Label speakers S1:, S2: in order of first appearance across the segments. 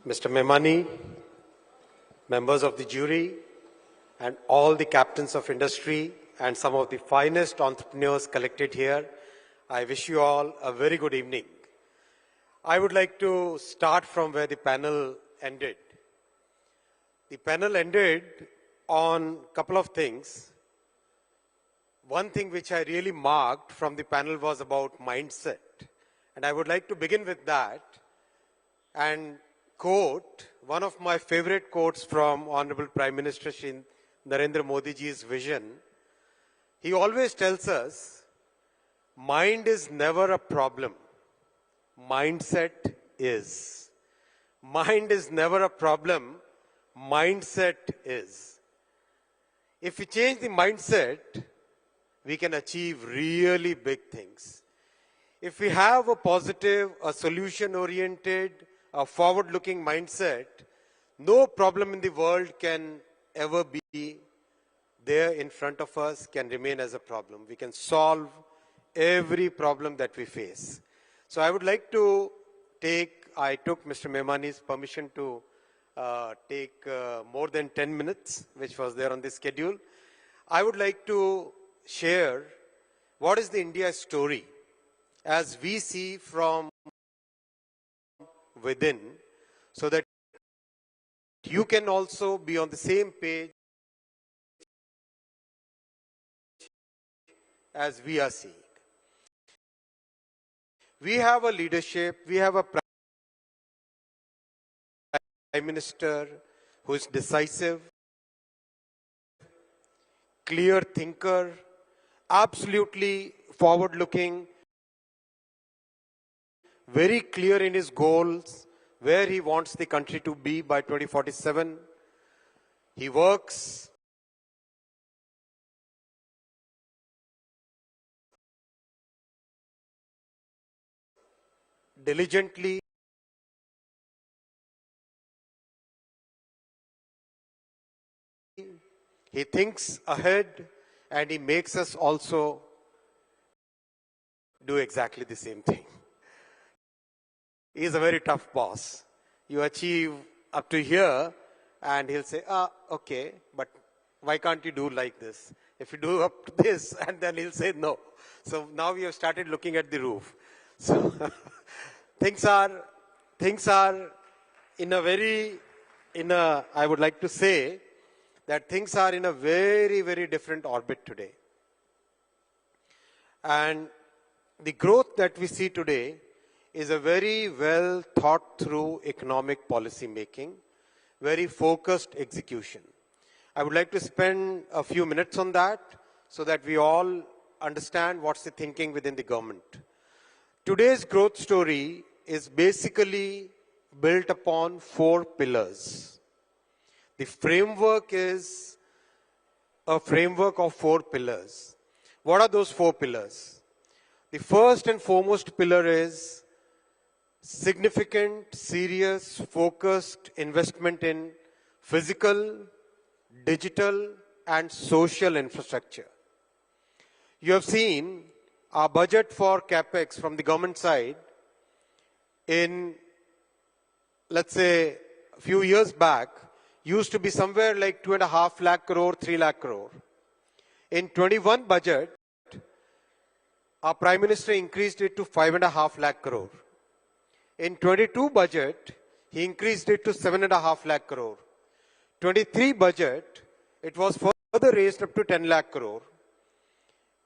S1: Mr. Memani, members of the jury, and all the captains of industry and some of the finest entrepreneurs collected here, I wish you all a very good evening. I would like to start from where the panel ended. The panel ended on a couple of things. One thing which I really marked from the panel was about mindset. And I would like to begin with that and quote one of my favorite quotes from Honorable Prime Minister Shri Narendra Modi ji's vision. He always tells us, mind is never a problem. Mindset is. Mind is never a problem. Mindset is. If we change the mindset, we can achieve really big things. If we have a positive, a solution-oriented, a forward-looking mindset, no problem in the world can ever be there in front of us, can remain as a problem. We can solve every problem that we face. So I would like to I took Mr. Memani's permission to take more than 10 minutes, which was there on the schedule. I would like to share what is the India story as we see from within, so that you can also be on the same page as we are seeing. We have a leadership, we have a Prime Minister who is decisive, clear thinker, absolutely forward-looking, very clear in his goals, where he wants the country to be by 2047. He works diligently. He thinks ahead, and he makes us also do exactly the same thing. He is a very tough boss. You achieve up to here, and he'll say, okay, but why can't you do like this? If you do up to this, and then he'll say no. So now we have started looking at the roof. So things are I would like to say that things are in a very, very different orbit today. And the growth that we see today is a very well thought through economic policy making, very focused execution. I would like to spend a few minutes on that so that we all understand what's the thinking within the government. Today's growth story is basically built upon 4 pillars. The framework is a framework of 4 pillars. What are those 4 pillars? The first and foremost pillar is significant, serious, focused investment in physical, digital, and social infrastructure. You have seen our budget for CapEx from the government side in, let's say, a few years back, used to be somewhere like 2.5 lakh crore, 3 lakh crore. In 21 budget, our Prime Minister increased it to 5.5 lakh crore. In 22 budget, he increased it to 7.5 lakh crore. 23 budget, it was further raised up to 10 lakh crore.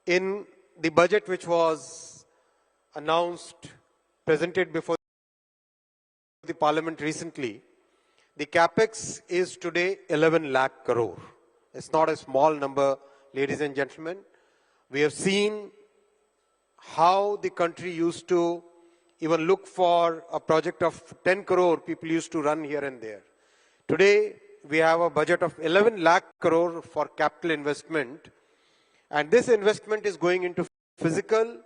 S1: In the budget which was announced, presented before the Parliament recently, the capex is today 11 lakh crore. It's not a small number, ladies and gentlemen. We have seen how the country used to even look for a project of 10 crore, people used to run here and there. Today, we have a budget of 11 lakh crore for capital investment, and this investment is going into physical,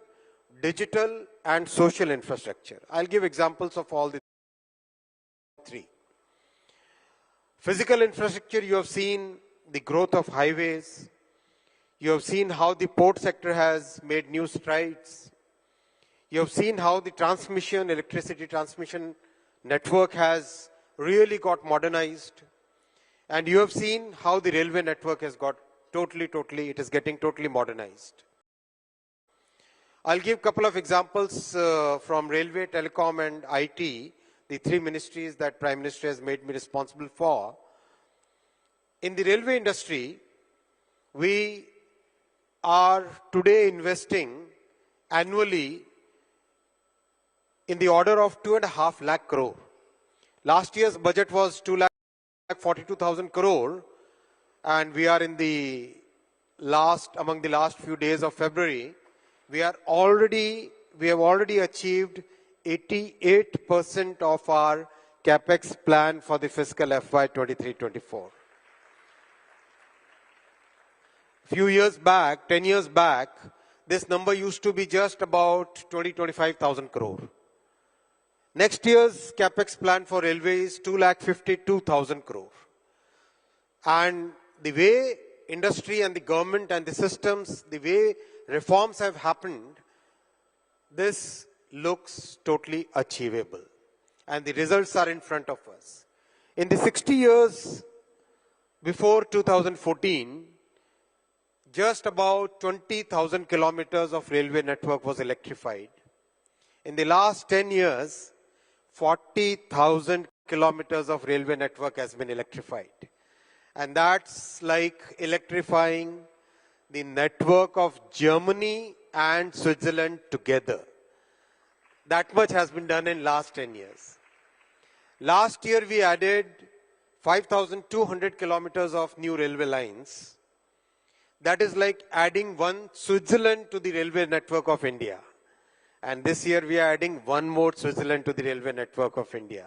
S1: digital, and social infrastructure. I'll give examples of all the 3. Physical infrastructure, you have seen the growth of highways. You have seen how the port sector has made new strides. You have seen how the electricity transmission network has really got modernized. And you have seen how the railway network has got it is getting totally modernized. I'll give a couple of examples from railway, telecom and IT, the three ministries that Prime Minister has made me responsible for. In the railway industry, we are today investing annually in the order of 2.5 lakh crore. Last year's budget was 2,42,000 crore, and we are in the among the last few days of February. We have already achieved 88% of our capex plan for the fiscal FY 23-24. Few years back, 10 years back, this number used to be just about 25,000 crore. Next year's capex plan for railway is 2,52,000 crore. And the way industry and the government and the systems, the way reforms have happened, this looks totally achievable. And the results are in front of us. In the 60 years before 2014, just about 20,000 kilometers of railway network was electrified. In the last 10 years, 40,000 kilometers of railway network has been electrified. And that's like electrifying the network of Germany and Switzerland together. That much has been done in last 10 years. Last year we added 5,200 kilometers of new railway lines. That is like adding one Switzerland to the railway network of India. And this year we are adding one more Switzerland to the railway network of India.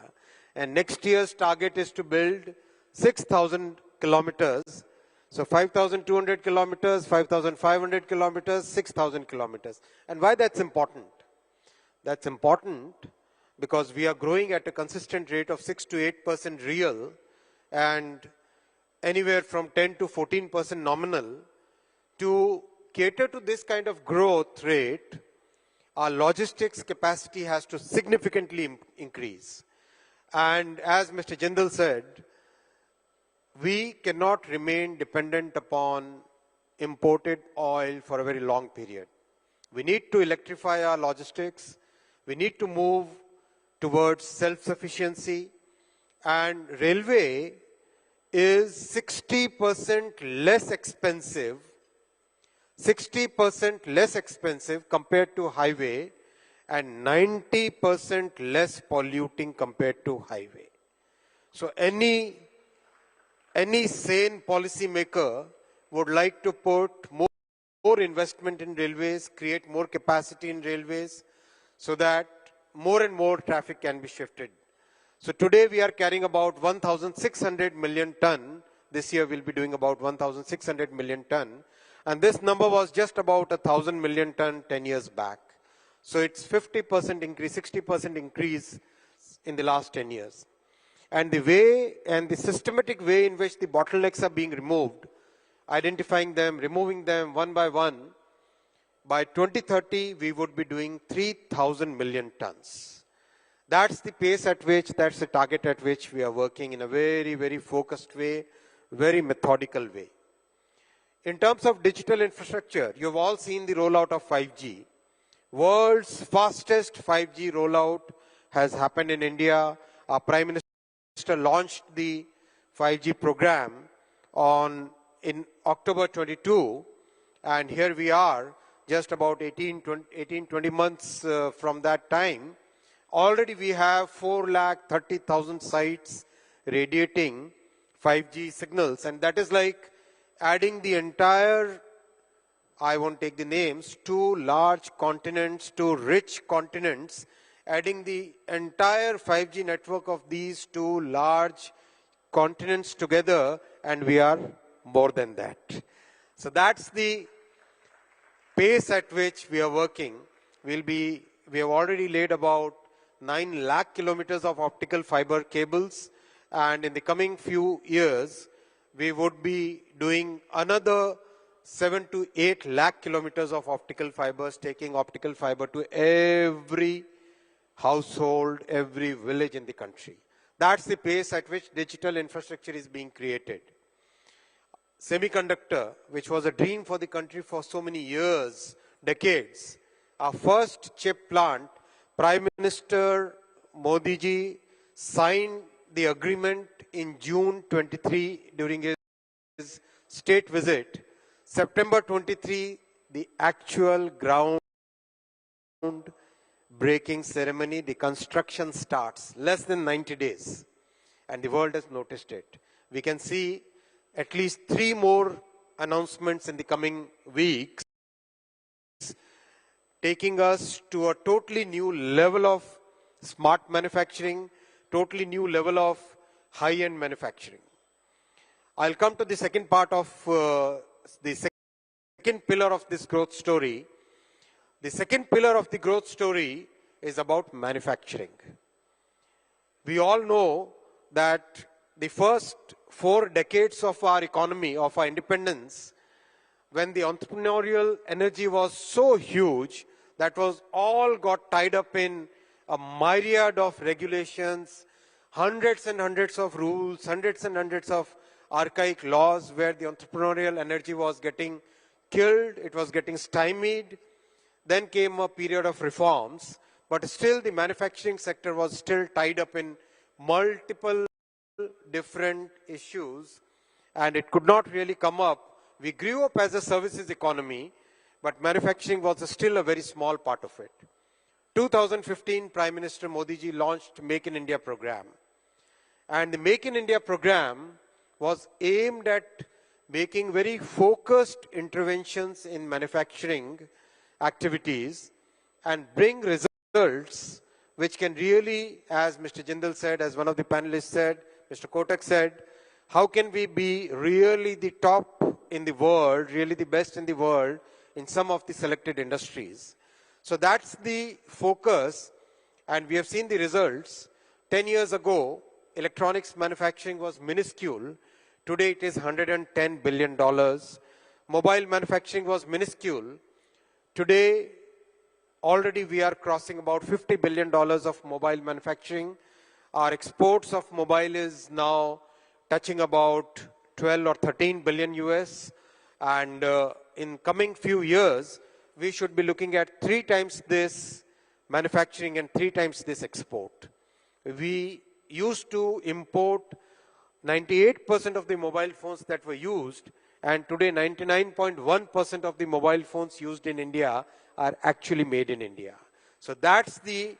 S1: And next year's target is to build 6,000 kilometers. So 5,200 kilometers, 5,500 kilometers, 6,000 kilometers. And why that's important? That's important because we are growing at a consistent rate of 6 to 8% real and anywhere from 10 to 14% nominal. To cater to this kind of growth rate, our logistics capacity has to significantly increase. And as Mr. Jindal said, we cannot remain dependent upon imported oil for a very long period. We need to electrify our logistics. We need to move towards self-sufficiency. And railway is 60% less expensive 60% less expensive compared to highway and 90% less polluting compared to highway. So any sane policy maker would like to put more investment in railways, create more capacity in railways so that more and more traffic can be shifted. So today we are carrying about 1,600 million ton. This year we'll be doing about 1,600 million ton. And this number was just about 1,000 million ton 10 years back. So it's 50% increase, 60% increase in the last 10 years. And the way and the systematic way in which the bottlenecks are being removed, identifying them, removing them one by one, by 2030 we would be doing 3,000 million tons. That's the pace at which, that's the target at which we are working in a very, very focused way, very methodical way. In terms of digital infrastructure, you've all seen the rollout of 5G. World's fastest 5G rollout has happened in India. Our Prime Minister launched the 5G program in October 22, and here we are, just about 18-20 months from that time. Already we have 430,000 sites radiating 5G signals, and that is like adding the entire, I won't take the names, 2 large continents, 2 rich continents, adding the entire 5G network of these 2 large continents together, and we are more than that. So that's the pace at which we are working. We have already laid about 9 lakh kilometers of optical fiber cables, and in the coming few years, we would be doing another 7 to 8 lakh kilometers of optical fibers, taking optical fiber to every household, every village in the country. That's the pace at which digital infrastructure is being created. Semiconductor, which was a dream for the country for so many years, decades. Our first chip plant, Prime Minister Modi ji signed the agreement in June 23 during his state visit. September 23, the actual ground breaking ceremony, the construction starts, less than 90 days. And the world has noticed it. We can see at least 3 more announcements in the coming weeks, taking us to a totally new level of smart manufacturing, totally new level of high-end manufacturing. I'll come to the second part of the second pillar of this growth story. The second pillar of the growth story is about manufacturing. We all know that the first 4 decades of our economy, of our independence, when the entrepreneurial energy was so huge, that was all got tied up in a myriad of regulations, hundreds and hundreds of rules, hundreds and hundreds of archaic laws, where the entrepreneurial energy was getting killed, it was getting stymied. Then came a period of reforms, but still the manufacturing sector was still tied up in multiple different issues, and it could not really come up. We grew up as a services economy, but manufacturing was still a very small part of it. 2015, Prime Minister Modi ji launched Make in India program. And the Make in India program was aimed at making very focused interventions in manufacturing activities and bring results which can really, as Mr. Jindal said, as one of the panelists said, Mr. Kotak said, how can we be really the top in the world, really the best in the world in some of the selected industries. So that's the focus, and we have seen the results. 10 years ago, electronics manufacturing was minuscule. Today it is $110 billion. Mobile manufacturing was minuscule. Today, already we are crossing about $50 billion of mobile manufacturing. Our exports of mobile is now touching about 12 or 13 billion US. And in coming few years, we should be looking at 3 times this manufacturing and 3 times this export. We used to import 98% of the mobile phones that were used, and today 99.1% of the mobile phones used in India are actually made in India. So that's the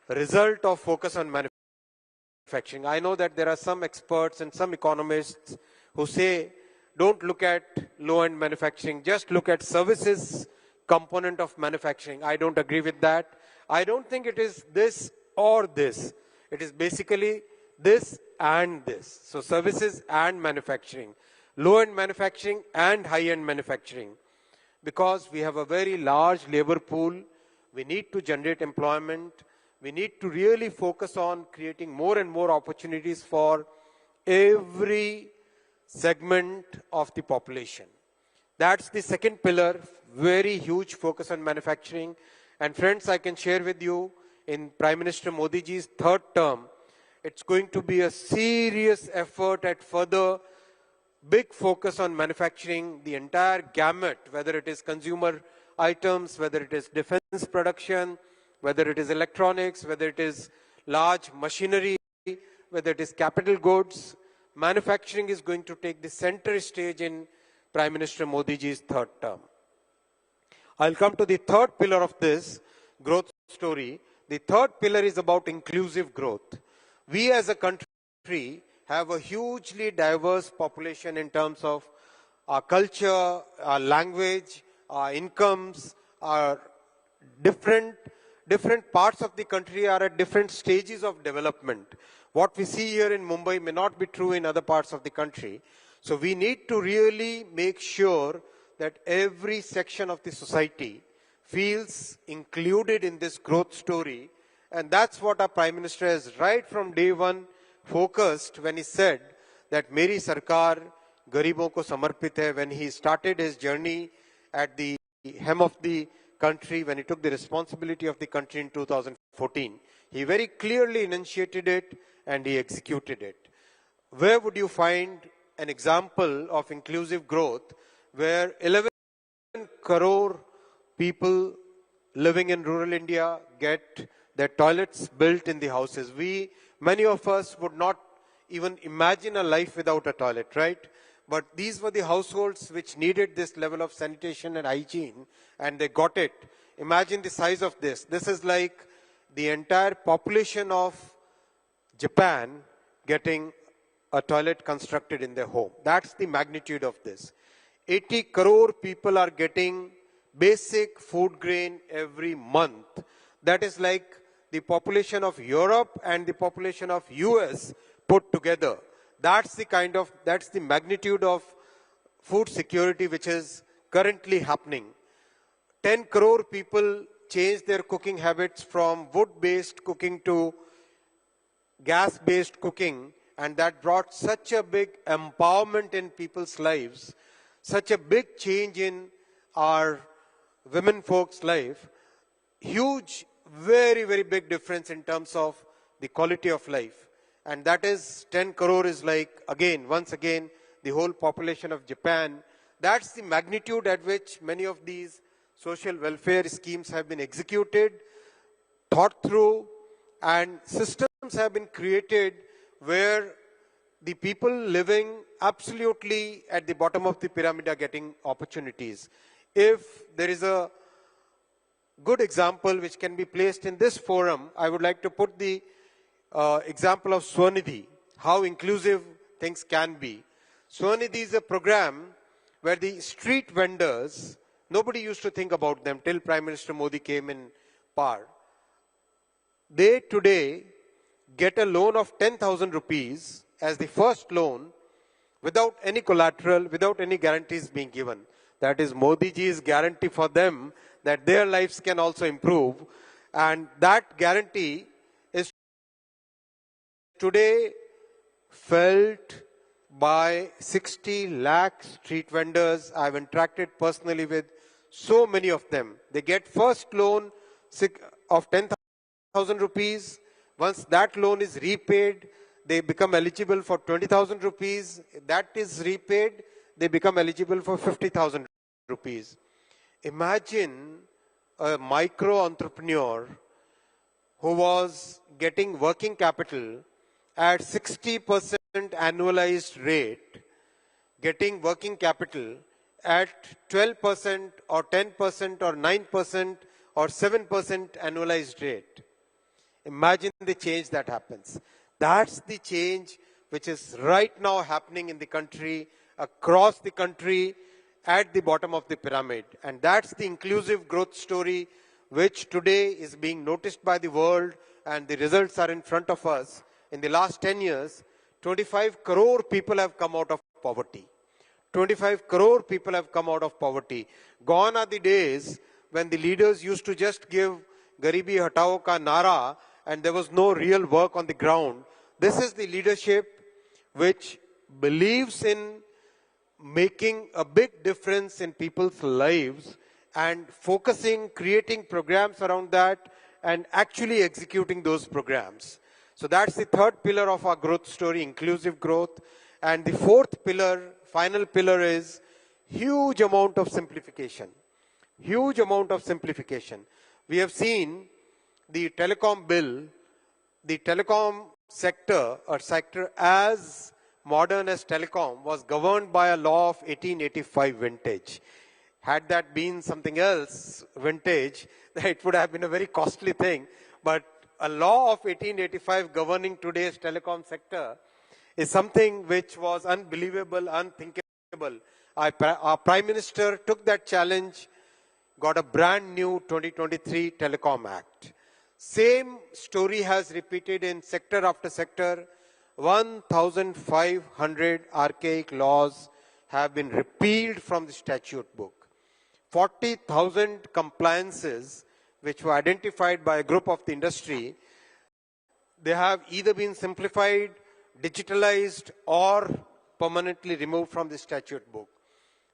S1: result of focus on manufacturing. I know that there are some experts and some economists who say, don't look at low-end manufacturing, just look at services component of manufacturing. I don't agree with that. I don't think it is this or this. It is basically this and this. So services and manufacturing, low-end manufacturing and high-end manufacturing. Because we have a very large labor pool, we need to generate employment. We need to really focus on creating more and more opportunities for every segment of the population. That's the second pillar, very huge focus on manufacturing. And friends, I can share with you, in Prime Minister Modi ji's 3rd term, it's going to be a serious effort at further big focus on manufacturing, the entire gamut, whether it is consumer items, whether it is defense production, whether it is electronics, whether it is large machinery, whether it is capital goods. Manufacturing is going to take the center stage in Prime Minister Modi ji's 3rd term. I'll come to the 3rd pillar of this growth story. The 3rd pillar is about inclusive growth. We as a country have a hugely diverse population in terms of our culture, our language, our incomes, our different parts of the country are at different stages of development. What we see here in Mumbai may not be true in other parts of the country. So we need to really make sure that every section of the society feels included in this growth story. And that's what our Prime Minister has right from day one focused when he said that Meri Sarkar Garibon ko samarpit hai. When he started his journey at the hem of the country, when he took the responsibility of the country in 2015, 2014. He very clearly enunciated it and he executed it. Where would you find an example of inclusive growth where 11 crore people living in rural India get their toilets built in the houses? Many of us would not even imagine a life without a toilet, right? But these were the households which needed this level of sanitation and hygiene, and they got it. Imagine the size of this. This is like the entire population of Japan getting a toilet constructed in their home. That's the magnitude of this. 80 crore people are getting basic food grain every month. That is like the population of Europe and the population of US put together. That's the magnitude of food security which is currently happening. 10 crore people changed their cooking habits from wood-based cooking to gas-based cooking, and that brought such a big empowerment in people's lives, such a big change in our women folks' life. Huge, very, very big difference in terms of the quality of life. And that is 10 crore is like, once again, the whole population of Japan. That's the magnitude at which many of these social welfare schemes have been executed, thought through, and systems have been created where the people living absolutely at the bottom of the pyramid are getting opportunities. If there is a good example which can be placed in this forum, I would like to put the example of Swanidhi, how inclusive things can be. Swanidhi is a program where the street vendors, nobody used to think about them till Prime Minister Modi came in power. They today get a loan of 10,000 rupees as the first loan without any collateral, without any guarantees being given. That is Modi ji's guarantee for them that their lives can also improve. And that guarantee is today felt by 60 lakh street vendors. I've interacted personally with so many of them. They get first loan of 10,000 rupees. Once that loan is repaid, they become eligible for 20,000 rupees. That is repaid, they become eligible for 50,000 rupees. Imagine a micro entrepreneur who was getting working capital at 60% annualized rate, getting working capital at 12% or 10% or 9% or 7% annualized rate. Imagine the change that happens. That's the change which is right now happening in the country, across the country, at the bottom of the pyramid. And that's the inclusive growth story which today is being noticed by the world, and the results are in front of us. In the last 10 years, 25 crore people have come out of poverty. 25 crore people have come out of poverty. Gone are the days when the leaders used to just give Garibi Hatao ka nara and there was no real work on the ground. This is the leadership which believes in making a big difference in people's lives and focusing, creating programs around that and actually executing those programs. So that's the third pillar of our growth story, inclusive growth. And the fourth pillar, final pillar, is huge amount of simplification. Huge amount of simplification. We have seen the telecom bill, the telecom sector, or sector as modern as telecom, was governed by a law of 1885 vintage. Had that been something else, vintage, it would have been a very costly thing. But a law of 1885 governing today's telecom sector is something which was unbelievable, unthinkable. Our Prime Minister took that challenge, got a brand new 2023 Telecom Act. Same story has repeated in sector after sector. 1,500 archaic laws have been repealed from the statute book. 40,000 compliances which were identified by a group of the industry, they have either been simplified, digitalized, or permanently removed from the statute book.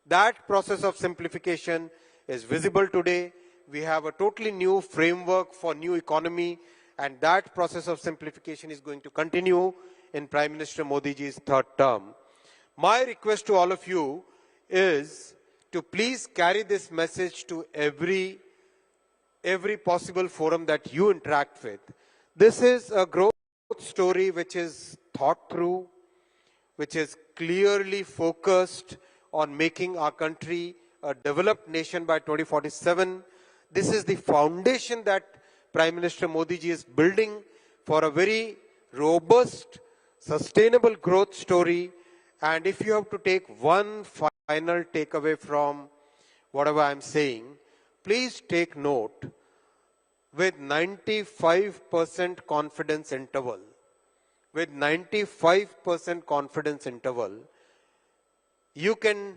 S1: That process of simplification is visible today. We have a totally new framework for new economy. And that process of simplification is going to continue in Prime Minister Modi ji's third term. My request to all of you is to please carry this message to every possible forum that you interact with. This is a growth story which is thought through, which is clearly focused on making our country a developed nation by 2047. This is the foundation that Prime Minister Modi ji is building for a very robust, sustainable growth story. And if you have to take one final takeaway from whatever I'm saying, please take note with 95% confidence interval. With 95% confidence interval, you can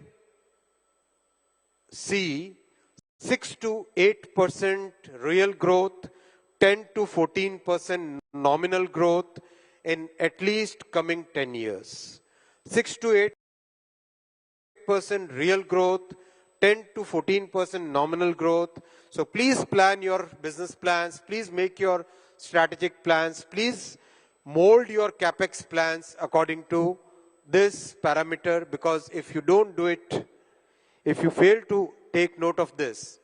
S1: see 6 to 8% real growth, 10 to 14% nominal growth in at least coming 10 years. 6 to 8% real growth, 10 to 14% nominal growth. So please plan your business plans, please make your strategic plans, please mold your capex plans according to this parameter, because if you don't do it, if you fail to take note of this,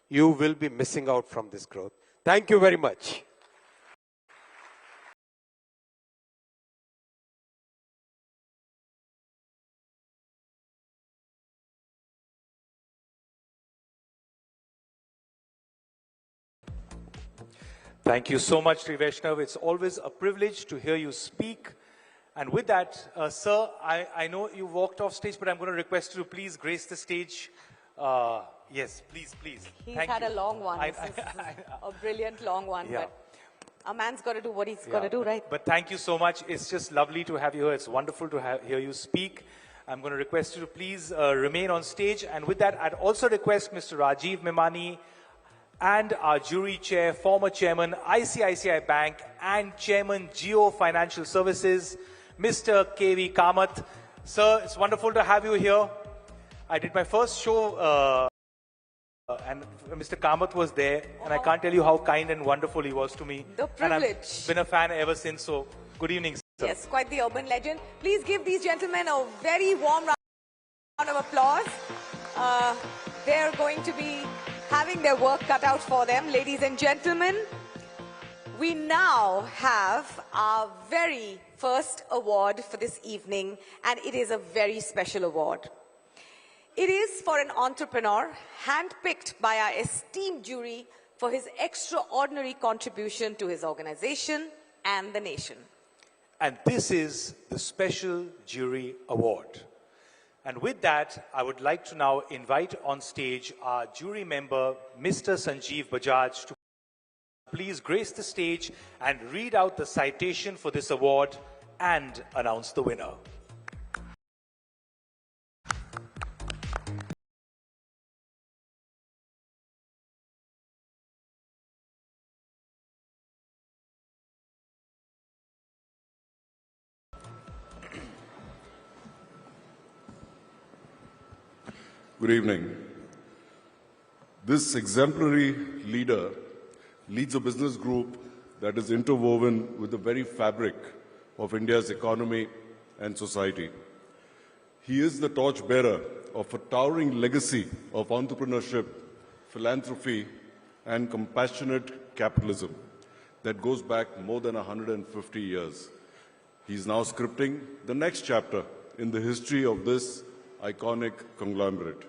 S1: you will be missing out from this growth. Thank you very much.
S2: Thank you so much, Sri Vaishnav. It's always a privilege to hear you speak. And with that, sir, I know you walked off stage, but I'm going to request you to please grace the stage. Yes, please, please.
S3: He's had a long one. This is a brilliant long one,
S2: yeah.
S3: but a man's got to do what he's got to do, right?
S2: But thank you so much. It's just lovely to have you here. It's wonderful to hear you speak. I'm going to request you to please remain on stage. And with that, I'd also request Mr. Rajiv Memani and our jury chair, former chairman, ICICI Bank, and chairman, Jio Financial Services, Mr. K.V. Kamath. Sir, it's wonderful to have you here. I did my first show and Mr. Kamath was there, and I can't tell you how kind and wonderful he was to me.
S3: The privilege.
S2: And I've been a fan ever since, so good evening, sir.
S3: Yes, quite the urban legend. Please give these gentlemen a very warm round of applause. They're going to be having their work cut out for them. Ladies and gentlemen, we now have our very first award for this evening, and it is a very special award. It is for an entrepreneur handpicked by our esteemed jury for his extraordinary contribution to his organization and the nation.
S2: And this is the Special Jury Award. And with that, I would like to now invite on stage our jury member, Mr. Sanjiv Bajaj, to please grace the stage and read out the citation for this award and announce the winner.
S4: Good evening. This exemplary leader leads a business group that is interwoven with the very fabric of India's economy and society. He is the torchbearer of a towering legacy of entrepreneurship, philanthropy, and compassionate capitalism that goes back more than 150 years. He's now scripting the next chapter in the history of this iconic conglomerate.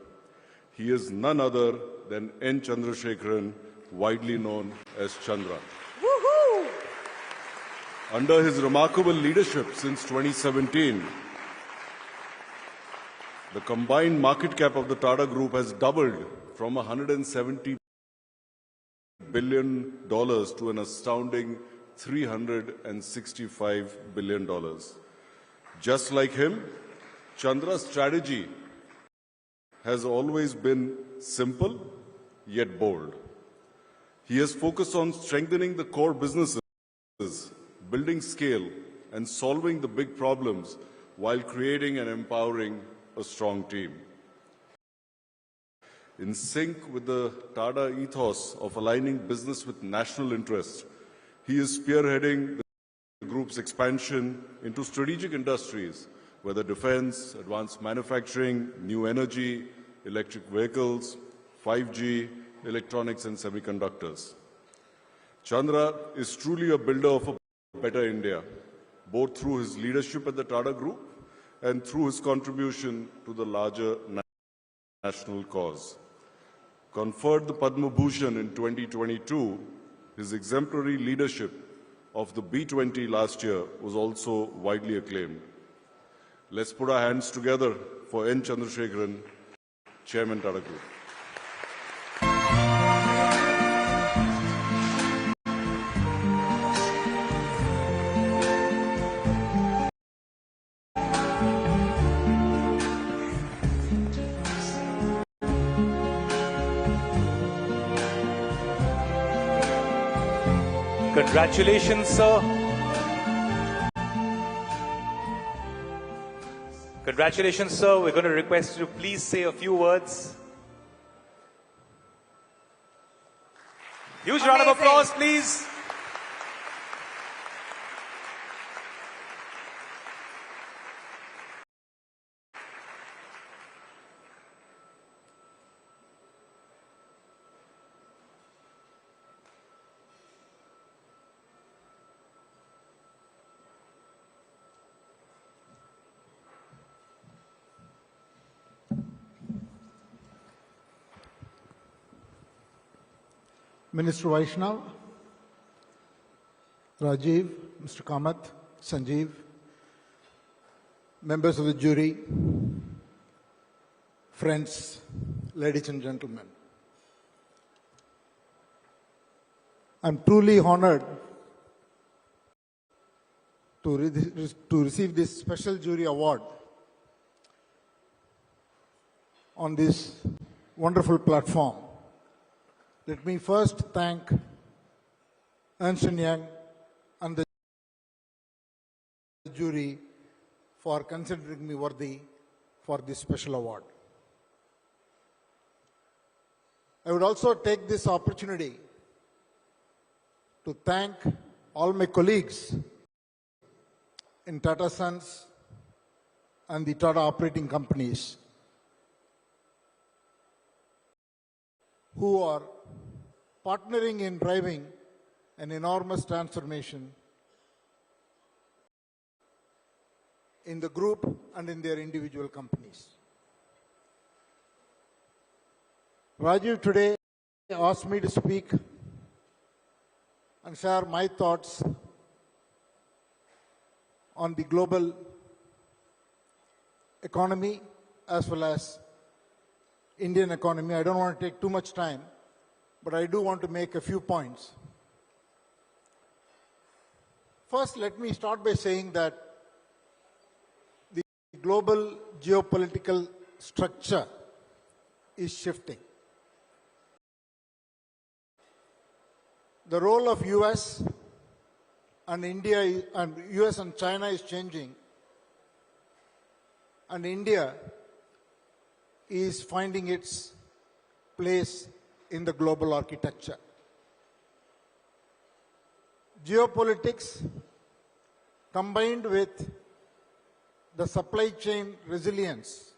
S4: He is none other than N. Chandrasekharan, widely known as Chandra.
S3: Woohoo!
S4: Under his remarkable leadership since 2017, the combined market cap of the Tata Group has doubled from $170 billion to an astounding $365 billion. Just like him, Chandra's strategy has always been simple yet bold. He has focused on strengthening the core businesses, building scale, and solving the big problems while creating and empowering a strong team. In sync with the Tata ethos of aligning business with national interests, He is spearheading the group's expansion into strategic industries, whether defense, advanced manufacturing, new energy, electric vehicles, 5G, electronics and semiconductors. Chandra is truly a builder of a better India, both through his leadership at the Tata Group and through his contribution to the larger national cause. Conferred the Padma Bhushan in 2022, his exemplary leadership of the B20 last year was also widely acclaimed. Let's put our hands together for N. Chandrasekharan, Chairman Tata Group.
S2: Congratulations, sir. Congratulations, sir. We're going to request you to please say a few words. Huge round of applause, please.
S5: Minister Vaishnav, Rajiv, Mr. Kamath, Sanjiv, members of the jury, friends, ladies and gentlemen. I'm truly honored to receive this special jury award on this wonderful platform. Let me first thank Ernst & Young and the jury for considering me worthy for this special award. I would also take this opportunity to thank all my colleagues in Tata Sons and the Tata operating companies who are partnering in driving an enormous transformation in the group and in their individual companies. Rajiv today asked me to speak and share my thoughts on the global economy as well as Indian economy. I don't want to take too much time, but I do want to make a few points. First, let me start by saying that the global geopolitical structure is shifting. The role of US and India and US and China is changing, and India is finding its place in the global architecture. Geopolitics combined with the supply chain resilience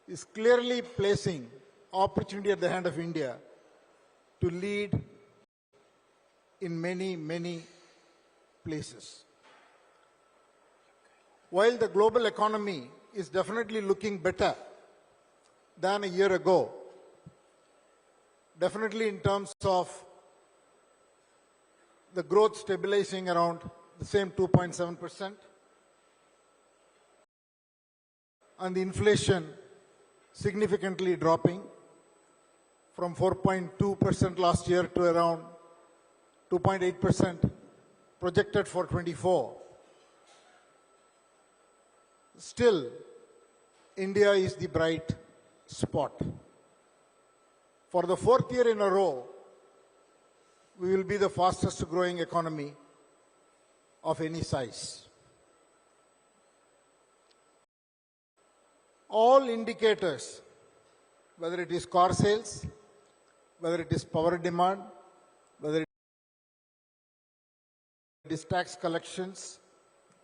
S5: is clearly placing opportunity at the hand of India to lead in many, many places. While the global economy is definitely looking better than a year ago, definitely in terms of the growth stabilizing around the same 2.7%, and the inflation significantly dropping from 4.2% last year to around 2.8% projected for 24. Still, India is the bright spot. For the fourth year in a row, we will be the fastest growing economy of any size. All indicators, whether it is car sales, whether it is power demand, whether is tax collections,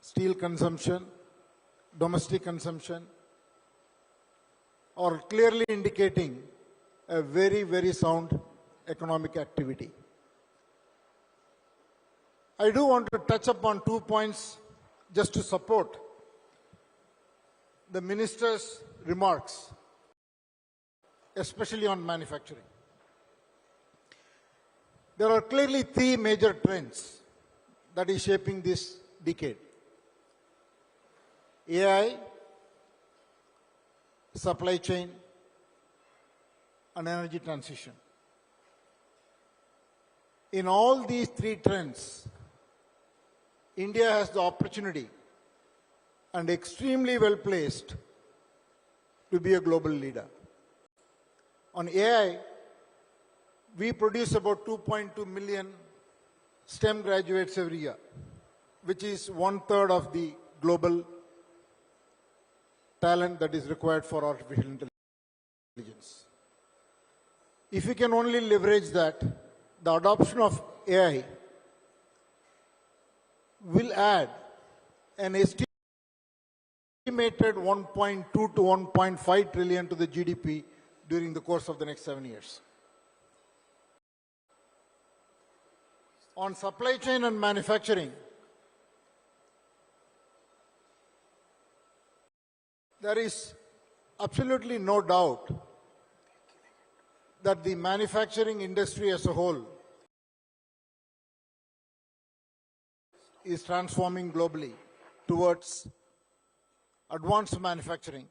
S5: steel consumption, domestic consumption, are clearly indicating a very, very sound economic activity. I do want to touch upon 2 points just to support the minister's remarks, especially on manufacturing. There are clearly 3 major trends that is shaping this decade: AI, supply chain, and energy transition. In all these 3 trends, India has the opportunity and extremely well placed to be a global leader. On AI, we produce about 2.2 million STEM graduates every year, which is 1/3 of the global talent that is required for artificial intelligence. If we can only leverage that, the adoption of AI will add an estimated 1.2 to 1.5 trillion to the GDP during the course of the next 7 years. On supply chain and manufacturing, there is absolutely no doubt that the manufacturing industry as a whole is transforming globally towards advanced manufacturing,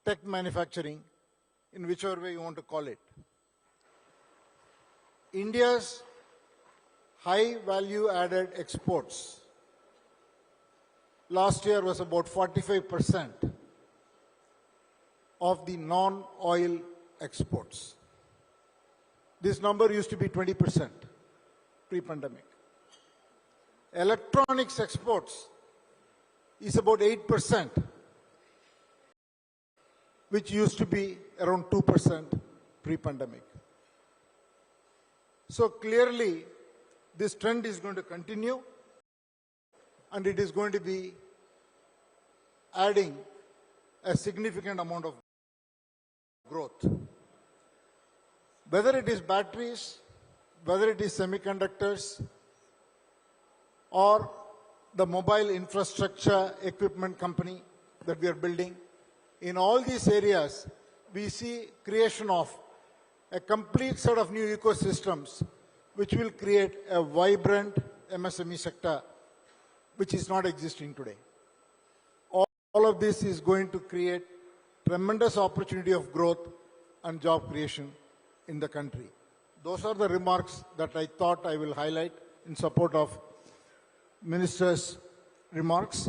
S5: tech manufacturing, in whichever way you want to call it. India's high value added exports last year was about 45% of the non-oil exports. This number used to be 20% pre-pandemic. Electronics exports is about 8%, which used to be around 2% pre-pandemic. So clearly, this trend is going to continue, and it is going to be adding a significant amount of growth. Whether it is batteries, whether it is semiconductors, or the mobile infrastructure equipment company that we are building, in all these areas, we see creation of a complete set of new ecosystems which will create a vibrant MSME sector which is not existing today. All of this is going to create tremendous opportunity of growth and job creation in the country. Those are the remarks that I thought I will highlight in support of Minister's remarks.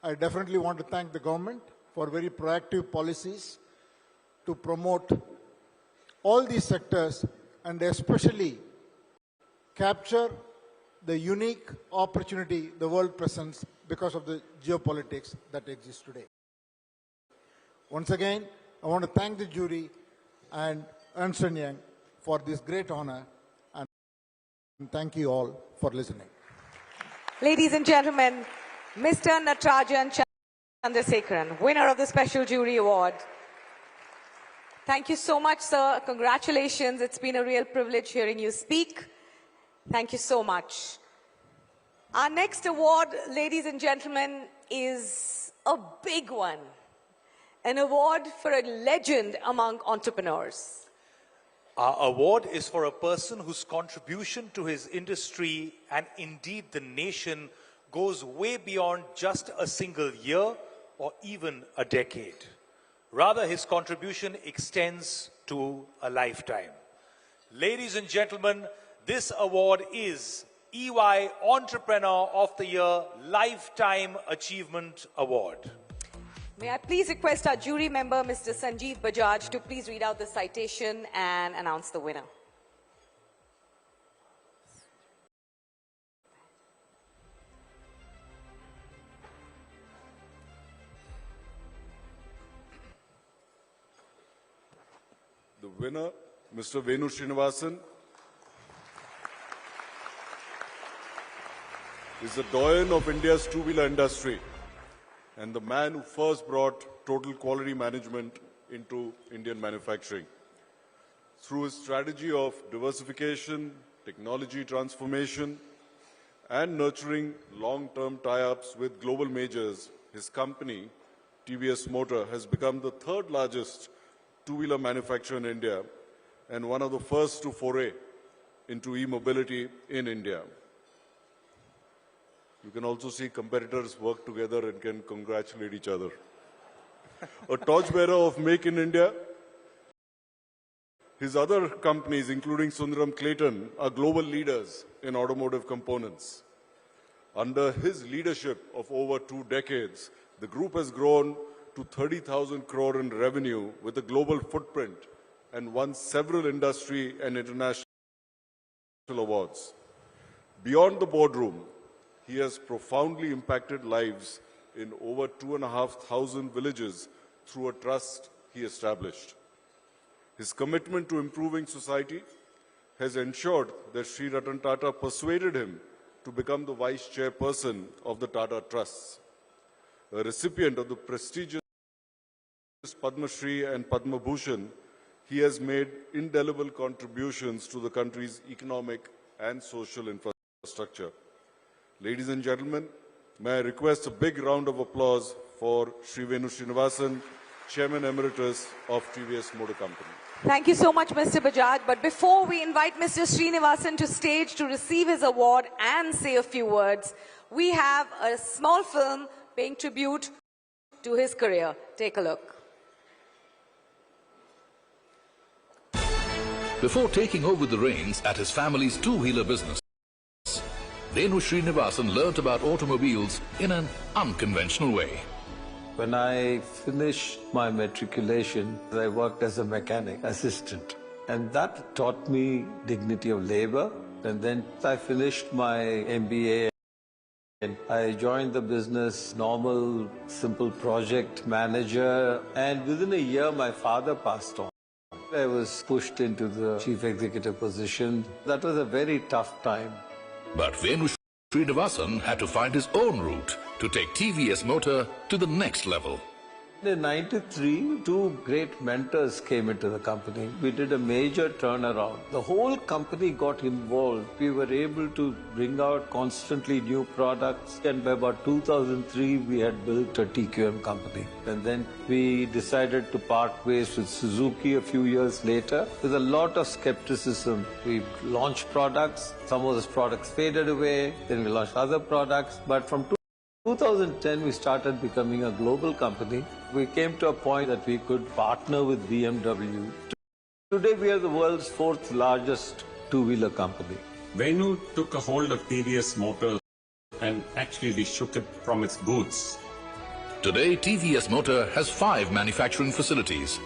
S5: I definitely want to thank the government for very proactive policies to promote all these sectors and especially capture the unique opportunity the world presents because of the geopolitics that exists today. Once again, I want to thank the jury and Ernst & Young for this great honor, and thank you all for listening.
S3: Ladies and gentlemen, Mr. Natarajan Chandrasekaran, winner of the Special Jury Award. Thank you so much, sir. Congratulations. It's been a real privilege hearing you speak. Thank you so much. Our next award, ladies and gentlemen, is a big one. An award for a legend among entrepreneurs.
S2: Our award is for a person whose contribution to his industry and indeed the nation goes way beyond just a single year or even a decade. Rather, his contribution extends to a lifetime. Ladies and gentlemen, this award is EY Entrepreneur of the Year Lifetime Achievement Award.
S3: May I please request our jury member, Mr. Sanjiv Bajaj, to please read out the citation and announce the winner.
S4: The winner, Mr. Venu Srinivasan. is the doyen of India's two-wheeler industry and the man who first brought total quality management into Indian manufacturing. Through his strategy of diversification, technology transformation, and nurturing long-term tie-ups with global majors, his company, TVS Motor, has become the third largest two-wheeler manufacturer in India and one of the first to foray into e-mobility in India. You can also see competitors work together and can congratulate each other. A torchbearer of Make in India, his other companies, including Sundaram Clayton, are global leaders in automotive components. Under his leadership of over 2 decades, the group has grown to 30,000 crore in revenue with a global footprint and won several industry and international awards. Beyond the boardroom, he has profoundly impacted lives in over 2,500 villages through a trust he established. His commitment to improving society has ensured that Sri Ratan Tata persuaded him to become the vice chairperson of the Tata Trusts. A recipient of the prestigious Padma Shri and Padma Bhushan, he has made indelible contributions to the country's economic and social infrastructure. Ladies and gentlemen, may I request a big round of applause for Sri Venu Srinivasan, Chairman Emeritus of TVS Motor Company.
S3: Thank you so much, Mr. Bajaj. But before we invite Mr. Srinivasan to stage to receive his award and say a few words, we have a small film paying tribute to his career. Take a look.
S6: Before taking over the reins at his family's two-wheeler business, Venu Srinivasan learnt about automobiles in an unconventional way.
S7: When I finished my matriculation, I worked as a mechanic assistant. And that taught me dignity of labor. And then I finished my MBA. And I joined the business, normal, simple project manager. And within a year, my father passed on. I was pushed into the chief executive position. That was a very tough time.
S6: But Venu Srinivasan had to find his own route to take TVS Motor to the next level.
S7: In 93, 2 great mentors came into the company. We did a major turnaround. The whole company got involved. We were able to bring out constantly new products. And by about 2003, we had built a TQM company. And then we decided to part ways with Suzuki a few years later. With a lot of skepticism, we launched products. Some of those products faded away. Then we launched other products. But from 2010, we started becoming a global company. We came to a point that we could partner with BMW. Today, we are the world's 4th largest two-wheeler company.
S8: Venu took a hold of TVS Motor and actually shook it from its boots.
S6: Today, TVS Motor has 5 manufacturing facilities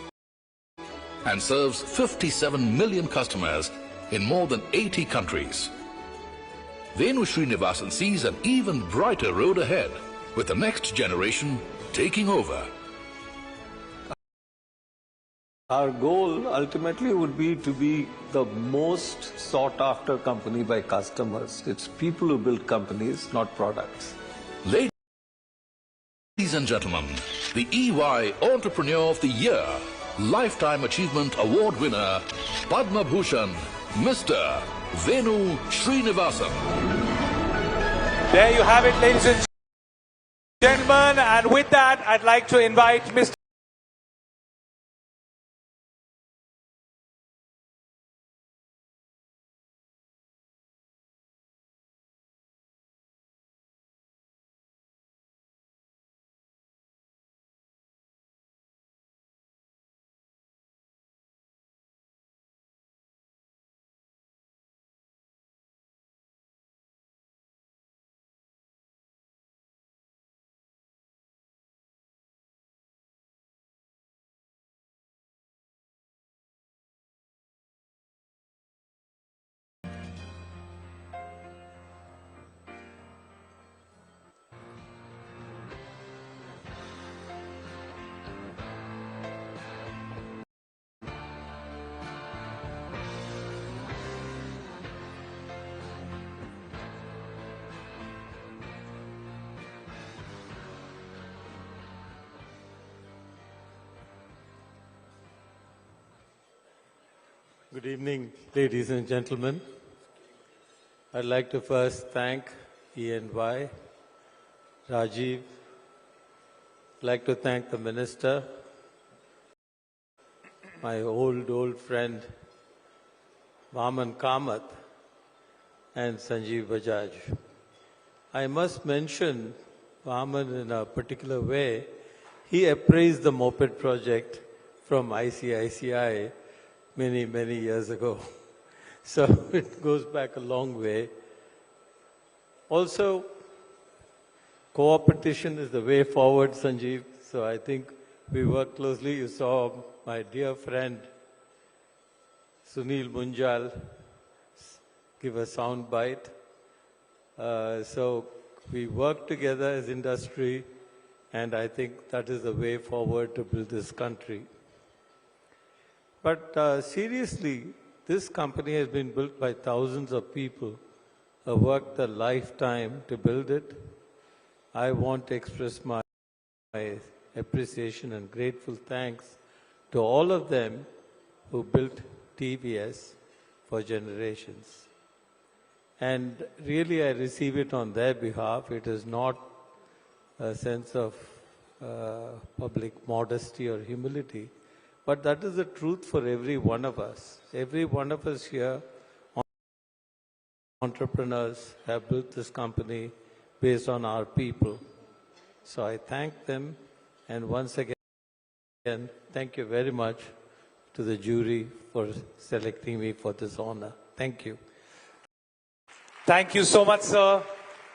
S6: and serves 57 million customers in more than 80 countries. Venu Srinivasan sees an even brighter road ahead, with the next generation taking over.
S7: Our goal ultimately would be to be the most sought after company by customers. It's people who build companies, not products.
S6: Ladies and gentlemen, the EY Entrepreneur of the Year, Lifetime Achievement Award winner, Padma Bhushan, Mr. Venu Srinivasan.
S2: There you have it, ladies and gentlemen. And with that, I'd like to invite Mr.
S9: Good evening, ladies and gentlemen. I'd like to first thank EOY, Rajiv. I'd like to thank the Minister, my old friend, Vaman Kamath, and Sanjiv Bajaj. I must mention Vaman in a particular way. He appraised the moped project from ICICI many years ago. So it goes back a long way. Also, cooperation is the way forward, Sanjiv. So I think we work closely. You saw my dear friend Sunil Munjal give a sound bite. So we work together as industry, and I think that is the way forward to build this country. But seriously, this company has been built by thousands of people who worked a lifetime to build it. I want to express my appreciation and grateful thanks to all of them who built TVS for generations. And really, I receive it on their behalf. It is not a sense of public modesty or humility, but that is the truth for every one of us. Every one of us here, entrepreneurs, have built this company based on our people. So I thank them, and once again, thank you very much to the jury for selecting me for this honor. Thank you.
S2: Thank you so much, sir.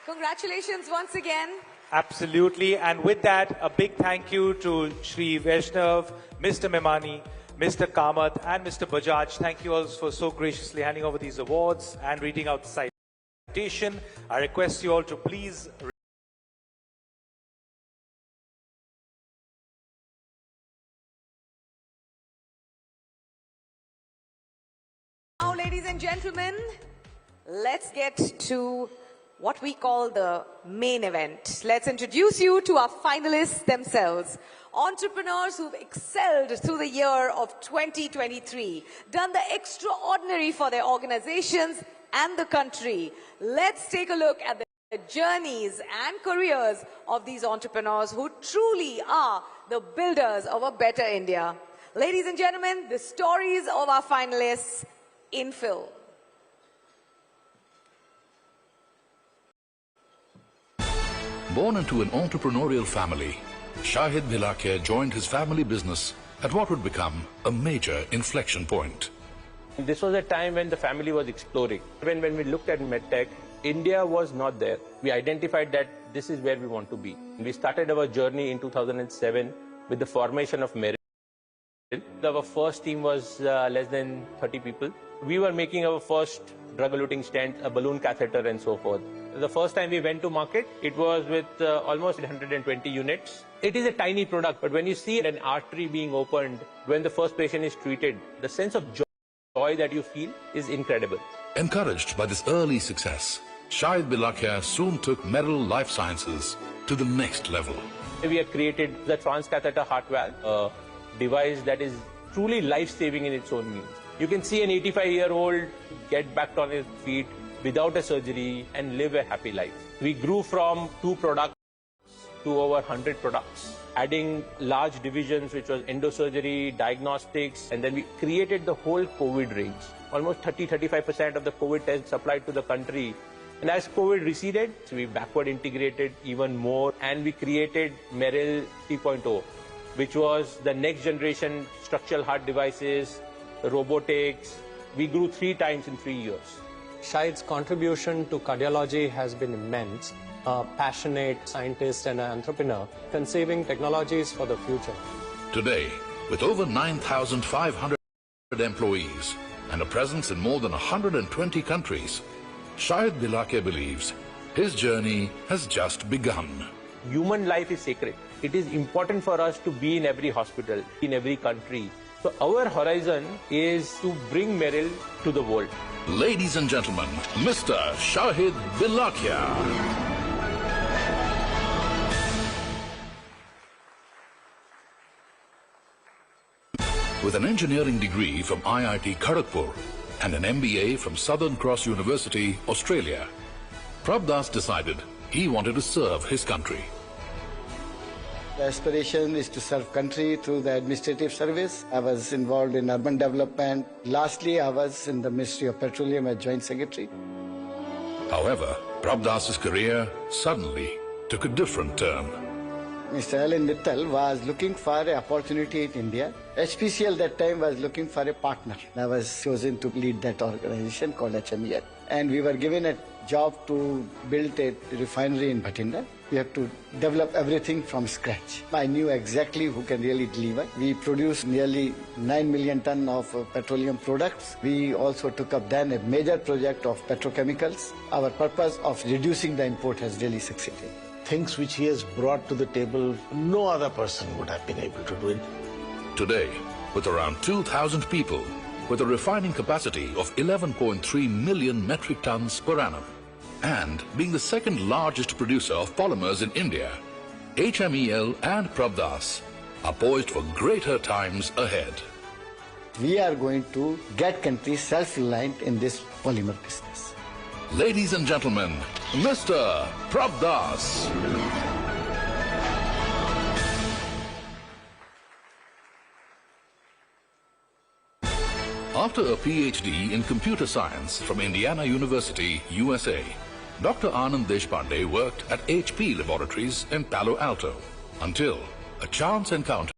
S3: Congratulations once again.
S2: Absolutely. And with that, a big thank you to Shri Vaishnav, Mr. Memani, Mr. Kamath, and Mr. Bajaj. Thank you all for so graciously handing over these awards and reading out the citation. I request you all to please
S3: now, ladies and gentlemen, let's get to what we call the main event. Let's introduce you to our finalists themselves. Entrepreneurs who've excelled through the year of 2023, done the extraordinary for their organizations and the country. Let's take a look at the journeys and careers of these entrepreneurs who truly are the builders of a better India. Ladies and gentlemen, the stories of our finalists in film.
S6: Born into an entrepreneurial family, Shahid Bhilakia joined his family business at what would become a major inflection point.
S10: This was a time when the family was exploring. When we looked at medtech, India was not there. We identified that this is where we want to be. We started our journey in 2007 with the formation of Merit. Our first team was less than 30 people. We were making our first drug-eluting stent, a balloon catheter, and so forth. The first time we went to market, it was with almost 120 units. It is a tiny product, but when you see an artery being opened, when the first patient is treated, the sense of joy that you feel is incredible.
S6: Encouraged by this early success, Shahid Bhilakia soon took Merrill Life Sciences to the next level.
S10: We have created the transcatheter heart valve, a device that is truly life-saving in its own means. You can see an 85-year-old get back on his feet without a surgery and live a happy life. We grew from 2 products to over 100 products, adding large divisions which was endosurgery, diagnostics, and then we created the whole COVID range. Almost 30-35% of the COVID tests supplied to the country. And as COVID receded, so we backward integrated even more, and we created Merrill 3.0, which was the next generation structural heart devices, robotics. We grew 3 times in 3 years.
S11: Shahid's contribution to cardiology has been immense. A passionate scientist and an entrepreneur conceiving technologies for the future.
S6: Today, with over 9,500 employees and a presence in more than 120 countries, Shahid Bhilakia believes his journey has just begun.
S10: Human life is sacred. It is important for us to be in every hospital, in every country. So our horizon is to bring Merrill to the world.
S6: Ladies and gentlemen, Mr. Shahid Bhilakia. With an engineering degree from IIT Kharagpur and an MBA from Southern Cross University, Australia, Prabdas decided he wanted to serve his country.
S12: The aspiration is to serve country through the administrative service. I was involved in urban development. Lastly, I was in the Ministry of Petroleum as Joint Secretary.
S6: However, Prabdas's career suddenly took a different turn.
S12: Mr. Alan Mittal was looking for an opportunity in India. HPCL that time was looking for a partner. I was chosen to lead that organization called HMEL. And we were given a job to build a refinery in Bhatinda. We have to develop everything from scratch. I knew exactly who can really deliver. We produced nearly 9 million tons of petroleum products. We also took up then a major project of petrochemicals. Our purpose of reducing the import has really succeeded.
S13: Things which he has brought to the table, no other person would have been able to do it.
S6: Today, with around 2,000 people, with a refining capacity of 11.3 million metric tons per annum, and being the second largest producer of polymers in India, HMEL and Prabdas are poised for greater times ahead.
S12: We are going to get country self-reliant in this polymer business.
S6: Ladies and gentlemen, Mr. Prabdas. After a PhD in computer science from Indiana University, USA, Dr. Anand Deshpande worked at HP Laboratories in Palo Alto until a chance encounter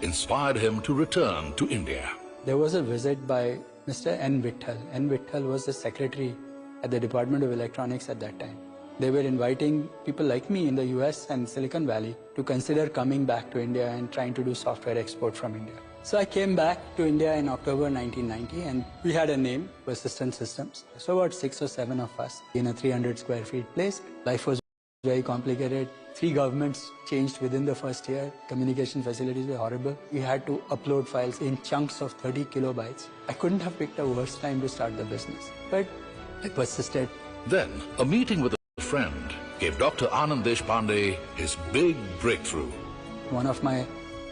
S6: inspired him to return to India.
S14: There was a visit by Mr. N. Vittal. N. Vittal was the secretary at the Department of Electronics at that time. They were inviting people like me in the US and Silicon Valley to consider coming back to India and trying to do software export from India. So I came back to India in October 1990 and we had a name, Persistent Systems. So about 6 or 7 of us in a 300 square feet place. Life was very complicated. 3 governments changed within the first year. Communication facilities were horrible. We had to upload files in chunks of 30 kilobytes. I couldn't have picked a worse time to start the business, but I persisted.
S6: Then, a meeting with a friend gave Dr. Anand Deshpande his big breakthrough.
S14: One of my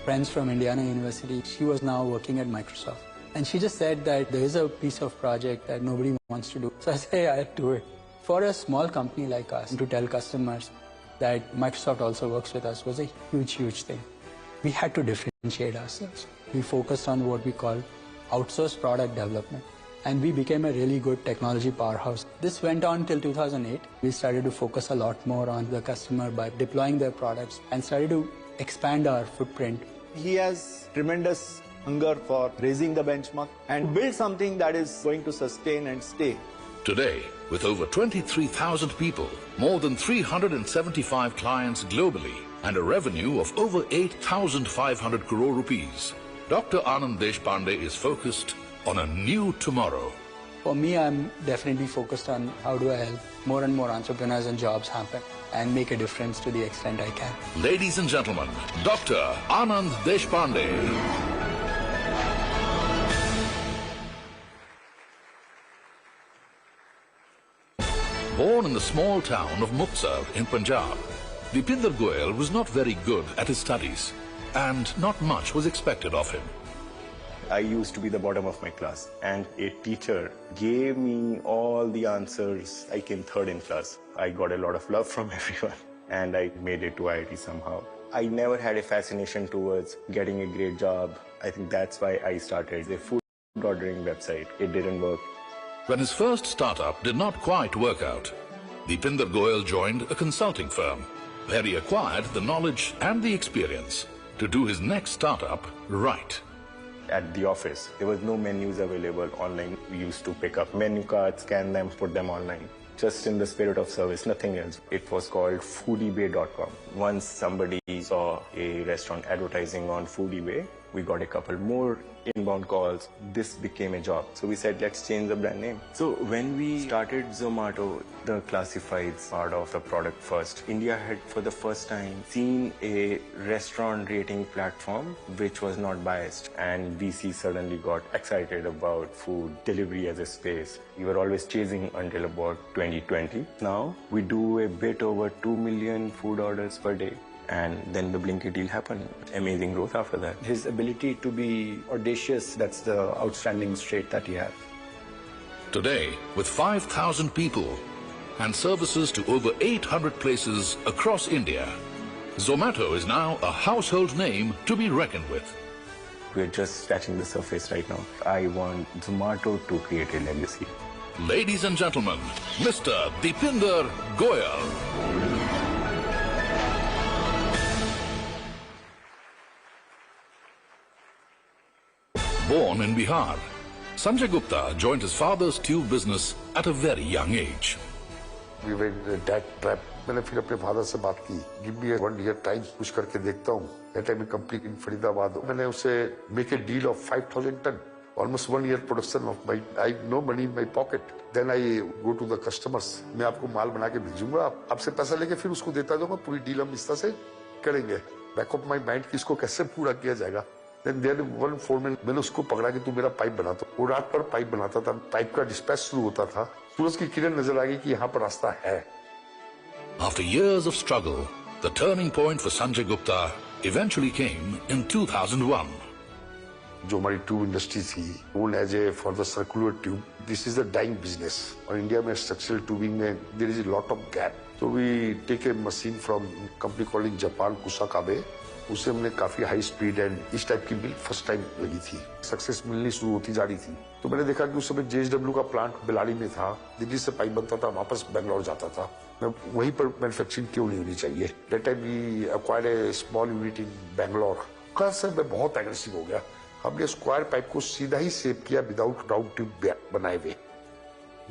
S14: friends from Indiana University, she was now working at Microsoft. And she just said that there is a piece of project that nobody wants to do. So I said, I'll do it. For a small company like us, to tell customers that Microsoft also works with us was a huge, huge thing. We had to differentiate ourselves. We focused on what we call outsourced product development. And we became a really good technology powerhouse. This went on till 2008. We started to focus a lot more on the customer by deploying their products and started to expand our footprint.
S15: He has tremendous hunger for raising the benchmark and build something that is going to sustain and stay.
S6: Today, with over 23,000 people, more than 375 clients globally, and a revenue of over 8,500 crore rupees, Dr. Anand Deshpande is focused on a new tomorrow.
S14: For me, I'm definitely focused on how do I help more and more entrepreneurs and jobs happen and make a difference to the extent I can.
S6: Ladies and gentlemen, Dr. Anand Deshpande. Born in the small town of Muktsar in Punjab, Dipinder Goyal was not very good at his studies, and not much was expected of him.
S16: I used to be the bottom of my class, and a teacher gave me all the answers. I came third in class. I got a lot of love from everyone, and I made it to IIT somehow. I never had a fascination towards getting a great job. I think that's why I started a food ordering website. It didn't work.
S6: When his first startup did not quite work out, Dipinder Goyal joined a consulting firm, where he acquired the knowledge and the experience to do his next startup right.
S16: At the office, there was no menus available online. We used to pick up menu cards, scan them, put them online. Just in the spirit of service, nothing else. It was called foodebay.com. Once somebody saw a restaurant advertising on Foodebay, we got a couple more inbound calls. This became a job. So we said, let's change the brand name. So when we started Zomato, the classifieds part of the product first, India had for the first time seen a restaurant rating platform which was not biased. And VC suddenly got excited about food delivery as a space. We were always chasing until about 2020. Now we do a bit over 2 million food orders per day. and then the Blinkit deal happened. Amazing growth after that.
S12: His ability to be audacious, that's the outstanding trait that he has.
S6: Today, with 5,000 people and services to over 800 places across India, Zomato is now a household name to be reckoned with.
S16: We're just scratching the surface right now. I want Zomato to create a legacy.
S6: Ladies and gentlemen, Mr. Deepinder Goyal. Born in Bihar, Sanjay Gupta joined his father's tube business at a very young age.
S17: We were in a debt trap. मैंने फिर अपने father से बात की, give me 1 year time, कुछ करके देखता हूँ. That time a company in Faridabad. मैंने उसे make a deal of 5,000 ton, almost 1 year production of my. I have no money in my pocket. Then I go to the customers. मैं आपको माल बना के भेजूंगा, आपसे पैसा लेके फिर उसको देता जाऊंगा. पूरी डील हम इस तरह से करेंगे. Back of my mind कि इसको कैसे पूरा किया जाएगा. Then there one foreman, मैंने उसको पकड़ा कि तू मेरा पाइप बना. तो वो रात पर पाइप बनाता था. पाइप का डिस्पैच शुरू होता था. सूरज की किरण नजर आ गई कि यहाँ पर रास्ता है.
S6: After years of struggle, the turning point for Sanjay Gupta eventually came in 2001.
S17: जो हमारी ट्यूब इंडस्ट्री थी, known as a for the circular tube, this is a dying business. और इंडिया में स्ट्रक्चरल ट्यूबिंग में there is a lot of gap. So we take a machine from company called in Japan, Kusakabe. उससे हमने काफी high speed and इस type की bill first time लगी थी. सक्सेस मिलनी शुरू होती जा रही थी. तो मैंने देखा कि उस समय JSW का प्लांट बिलाड़ी में था. दिल्ली से पाइप बनता था, वापस बेंगलोर जाता था. मैं वहीं पर मैन्युफैक्चरिंग क्यों नहीं होनी चाहिए. That time we acquired a small unit in Bangalore. कल से मैं बहुत एग्रेसिव हो गया. हमने स्क्वायर पाइप को सीधा ही सेव किया विदाउट राउंड ट्यूब बनाए हुए.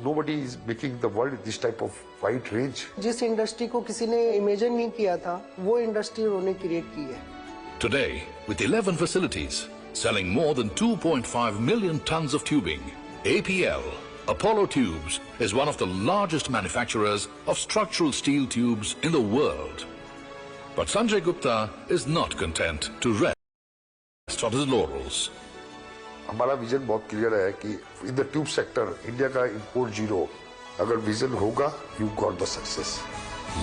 S17: Nobody is making the world this type of wide range.
S18: जिस इंडस्ट्री को किसी ने इमेजिन नहीं किया था, वो इंडस्ट्री उन्होंने क्रिएट की है.
S6: Today, with 11 facilities, selling more than 2.5 million tons of tubing, APL, Apollo Tubes, is one of the largest manufacturers of structural steel tubes in the world. But Sanjay Gupta is not content to rest on his laurels.
S17: हमारा vision बहुत clear है कि in the tube sector India का import zero. अगर vision होगा, you got the success.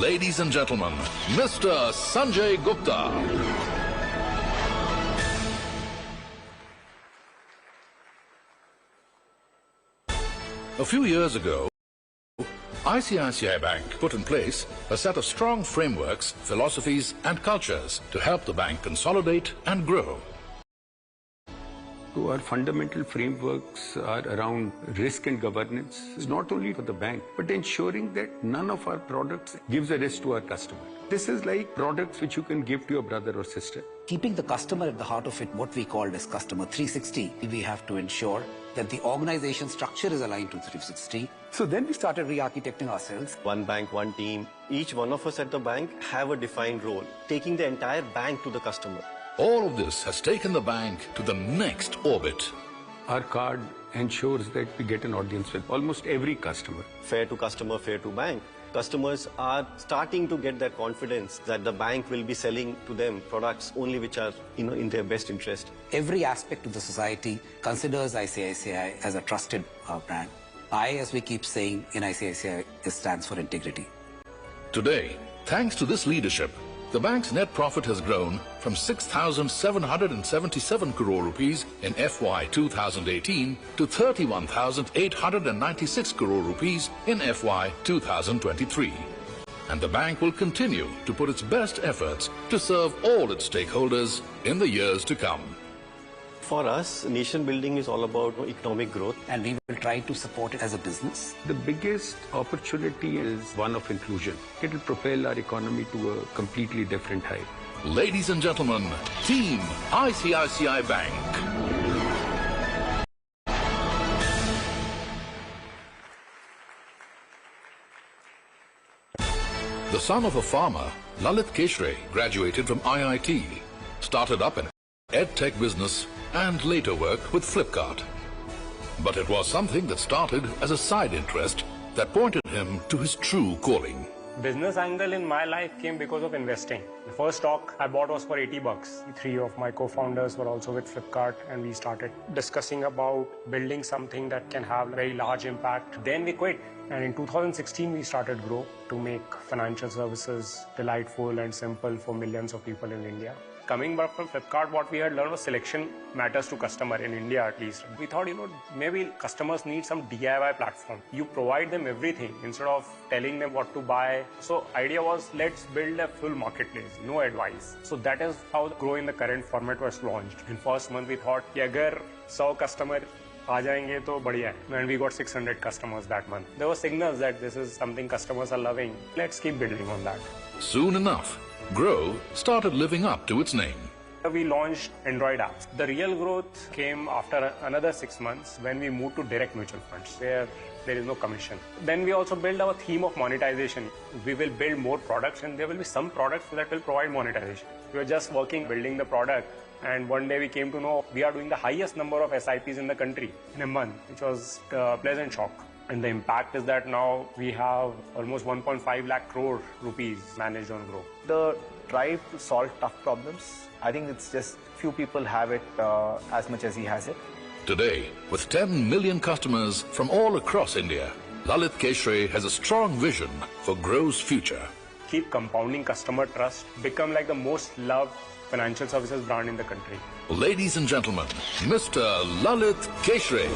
S6: Ladies and gentlemen, Mr. Sanjay Gupta. A few years ago, ICICI Bank put in place a set of strong frameworks, philosophies and cultures to help the bank consolidate and grow.
S19: So our fundamental frameworks are around risk and governance. It's not only for the bank, but ensuring that none of our products gives a risk to our customer. This is like products which you can give to your brother or sister.
S20: Keeping the customer at the heart of it, what we called as customer 360, we have to ensure that the organization structure is aligned to 360. So then we started re-architecting ourselves.
S21: One bank, one team. Each one of us at the bank have a defined role, taking the entire bank to the customer.
S6: All of this has taken the bank to the next orbit.
S19: Our card ensures that we get an audience with almost every customer.
S21: Fair to customer, fair to bank. Customers are starting to get that confidence that the bank will be selling to them products only which are, in their best interest.
S20: Every aspect of the society considers ICICI as a trusted brand. I, as we keep saying in ICICI, it stands for integrity.
S6: Today, thanks to this leadership, the bank's net profit has grown from 6,777 crore rupees in FY 2018 to 31,896 crore rupees in FY 2023. And the bank will continue to put its best efforts to serve all its stakeholders in the years to come.
S21: For us, nation building is all about economic growth.
S20: And we will try to support it as a business.
S19: The biggest opportunity is one of inclusion. It will propel our economy to a completely different height.
S6: Ladies and gentlemen, Team ICICI Bank. The son of a farmer, Lalit Keshre graduated from IIT, started up an EdTech business and later worked with Flipkart. But it was something that started as a side interest that pointed him to his true calling.
S1: Business angle in my life came because of investing. The first stock I bought was for $80. 3 of my co-founders were also with Flipkart, and we started discussing about building something that can have a very large impact. Then we quit. And in 2016, we started Grow to make financial services delightful and simple for millions of people in India. Coming back from Flipkart, what we had learned was selection matters to customer, in India at least. We thought, maybe customers need some DIY platform. You provide them everything instead of telling them what to buy. So idea was, let's build a full marketplace, no advice. So that is how Grow in the current format was launched. In first month, we thought, agar 100 customers aa jayenge to badhiya hai. And we got 600 customers that month. There were signals that this is something customers are loving. Let's keep building on that.
S6: Soon enough, Grow started living up to its name.
S1: We launched Android apps. The real growth came after another 6 months when we moved to direct mutual funds, where there is no commission. Then we also build our theme of monetization. We will build more products, and there will be some products that will provide monetization. We were just building the product, and one day we came to know we are doing the highest number of SIPs in the country in a month, which was a pleasant shock. And the impact is that now we have almost 1.5 lakh crore rupees managed on Grow.
S22: The drive to solve tough problems, I think it's just few people have it as much as he has it.
S6: Today, with 10 million customers from all across India, Lalit Keshre has a strong vision for Grow's future.
S1: Keep compounding customer trust, become like the most loved financial services brand in the country.
S6: Ladies and gentlemen, Mr. Lalit Keshre.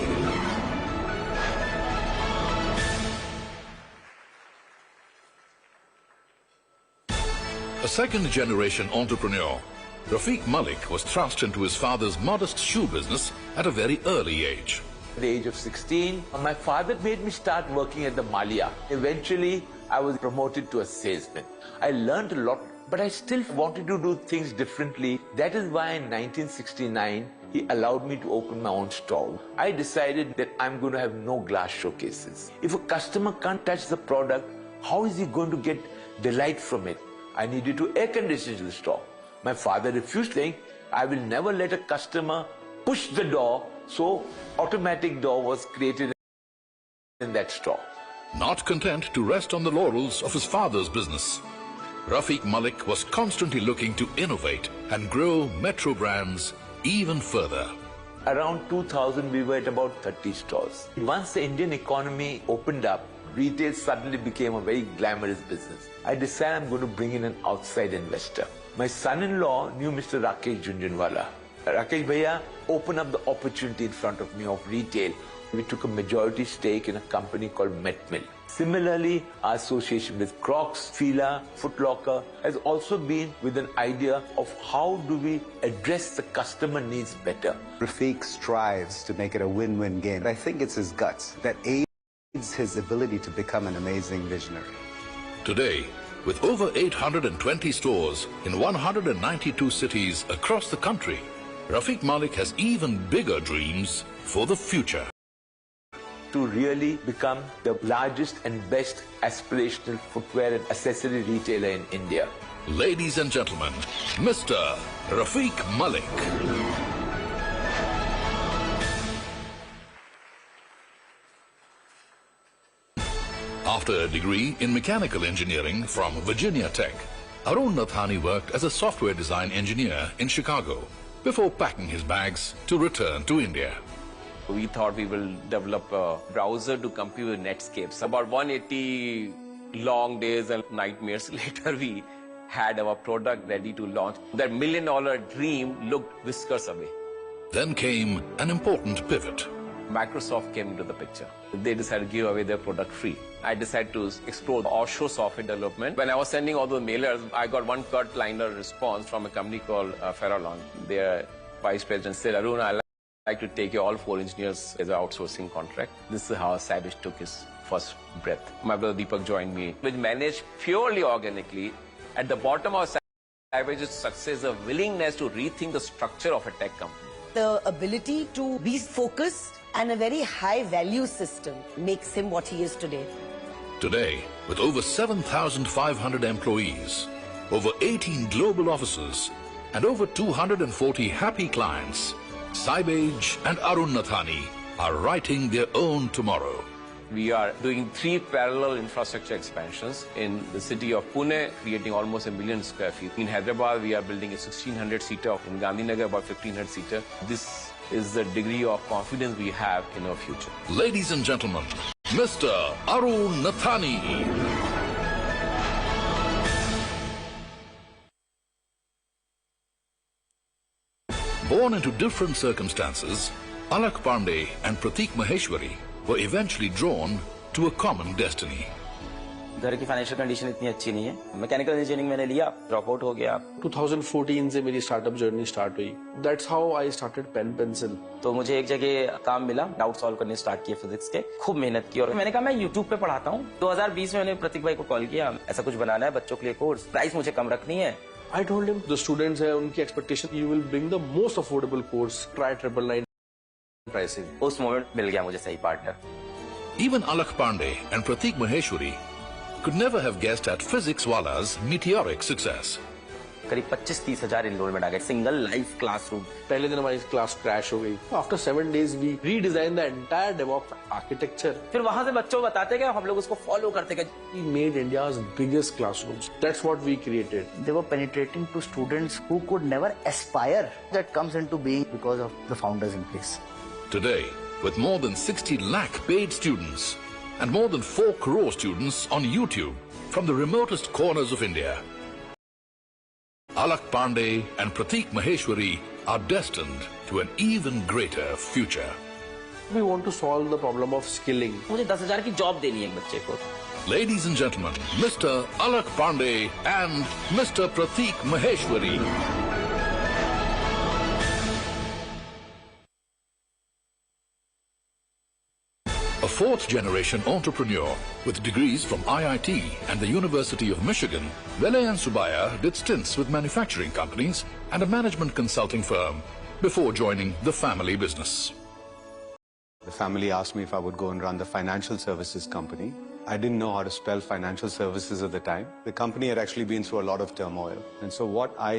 S6: A second-generation entrepreneur, Rafiq Malik was thrust into his father's modest shoe business at a very early age.
S23: At the age of 16, my father made me start working at the Malia. Eventually, I was promoted to a salesman. I learned a lot, but I still wanted to do things differently. That is why in 1969, he allowed me to open my own stall. I decided that I'm going to have no glass showcases. If a customer can't touch the product, how is he going to get delight from it? I needed to air condition the store. My father refused, saying, I will never let a customer push the door, so automatic door was created in that store.
S6: Not content to rest on the laurels of his father's business, Rafiq Malik was constantly looking to innovate and grow metro brands even further.
S23: Around 2000, we were at about 30 stores. Once the Indian economy opened up, retail suddenly became a very glamorous business. I decided I'm going to bring in an outside investor. My son-in-law knew Mr. Rakesh Jhunjhunwala. Rakesh Bhaiya opened up the opportunity in front of me of retail. We took a majority stake in a company called Metmill. Similarly, our association with Crocs, Fila, Foot Locker has also been with an idea of how do we address the customer needs better.
S24: Rafiq strives to make it a win-win game. I think it's his guts that aids his ability to become an amazing visionary.
S6: Today, with over 820 stores in 192 cities across the country, Rafiq Malik has even bigger dreams for the future.
S23: To really become the largest and best aspirational footwear and accessory retailer in India.
S6: Ladies and gentlemen, Mr. Rafiq Malik. After a degree in mechanical engineering from Virginia Tech, Arun Nathani worked as a software design engineer in Chicago before packing his bags to return to India.
S10: We thought we will develop a browser to compete with Netscape. About 180 long days and nightmares later, we had our product ready to launch. That $1 million dream looked whiskers away.
S6: Then came an important pivot.
S10: Microsoft came into the picture. They decided to give away their product free. I decided to explore offshore software development. When I was sending all those mailers, I got one curt-liner response from a company called Farallon. Their vice president said, Arun, I'd like to take your all 4 engineers as an outsourcing contract. This is how Savage took his first breath. My brother Deepak joined me. We managed purely organically. At the bottom of Savage's success, a willingness to rethink the structure of a tech company.
S25: The ability to be focused and a very high value system makes him what he is today.
S6: Today, with over 7,500 employees, over 18 global offices, and over 240 happy clients, Savage and Arun Nathani are writing their own tomorrow.
S4: We are doing 3 parallel infrastructure expansions in the city of Pune, creating almost 1 million square feet. In Hyderabad, we are building a 1,600-seater. In Gandhinagar, about 1,500-seater. This is the degree of confidence we have in our future.
S6: Ladies and gentlemen, Mr. Arun Nathani. Born into different circumstances, Alak Pandey and Pratik Maheshwari were eventually drawn to a common destiny.
S5: घर की financial condition इतनी अच्छी नहीं है mechanical engineering मैंने लिया drop out हो गया
S7: 2014 से मेरी स्टार्टअप जर्नी स्टार्ट हुई that's how I started pen pencil
S5: तो मुझे एक जगह काम मिला डाउट सॉल्व करने स्टार्ट किए फिजिक्स के खूब मेहनत की और मैंने कहा मैं यूट्यूब पे पढ़ाता हूँ 2020 में मैंने प्रतीक भाई को कॉल किया ऐसा कुछ बनाना है बच्चों के लिए कोर्स प्राइस मुझे कम रखनी है
S7: I told him the students है उनकी expectation you will bring the most affordable course try 999 pricing
S5: उस मोमेंट मिल गया मुझे सही partner
S6: Even Alak Pandey and Pratik Maheshwari could never have guessed at Physics Wala's meteoric success.
S5: करीब 25-30 हजार enrolment आ गए single live classroom
S7: पहले दिन हमारी क्लास क्रैश हो गई after 7 days we redesigned the entire DevOps architecture
S5: फिर वहां से बच्चों बताते गए हम लोग उसको फॉलो करते गए
S7: we made India's biggest classrooms that's what we created
S8: they were penetrating to students who could never aspire that comes into being because of the founders in place
S6: today with more than 60 lakh paid students and more than 4 crore students on YouTube from the remotest corners of India Alak Pandey and Pratik Maheshwari are destined to an even greater future.
S7: We want to solve the problem of skilling.
S5: मुझे 10,000 की job देनी है एक बच्चे को.
S6: Ladies and gentlemen, Mr. Alak Pandey and Mr. Pratik Maheshwari. A fourth-generation entrepreneur with degrees from IIT and the University of Michigan, Velayan Subaya did stints with manufacturing companies and a management consulting firm before joining the family business.
S24: The family asked me if I would go and run the financial services company. I didn't know how to spell financial services at the time. The company had actually been through a lot of turmoil. And so what I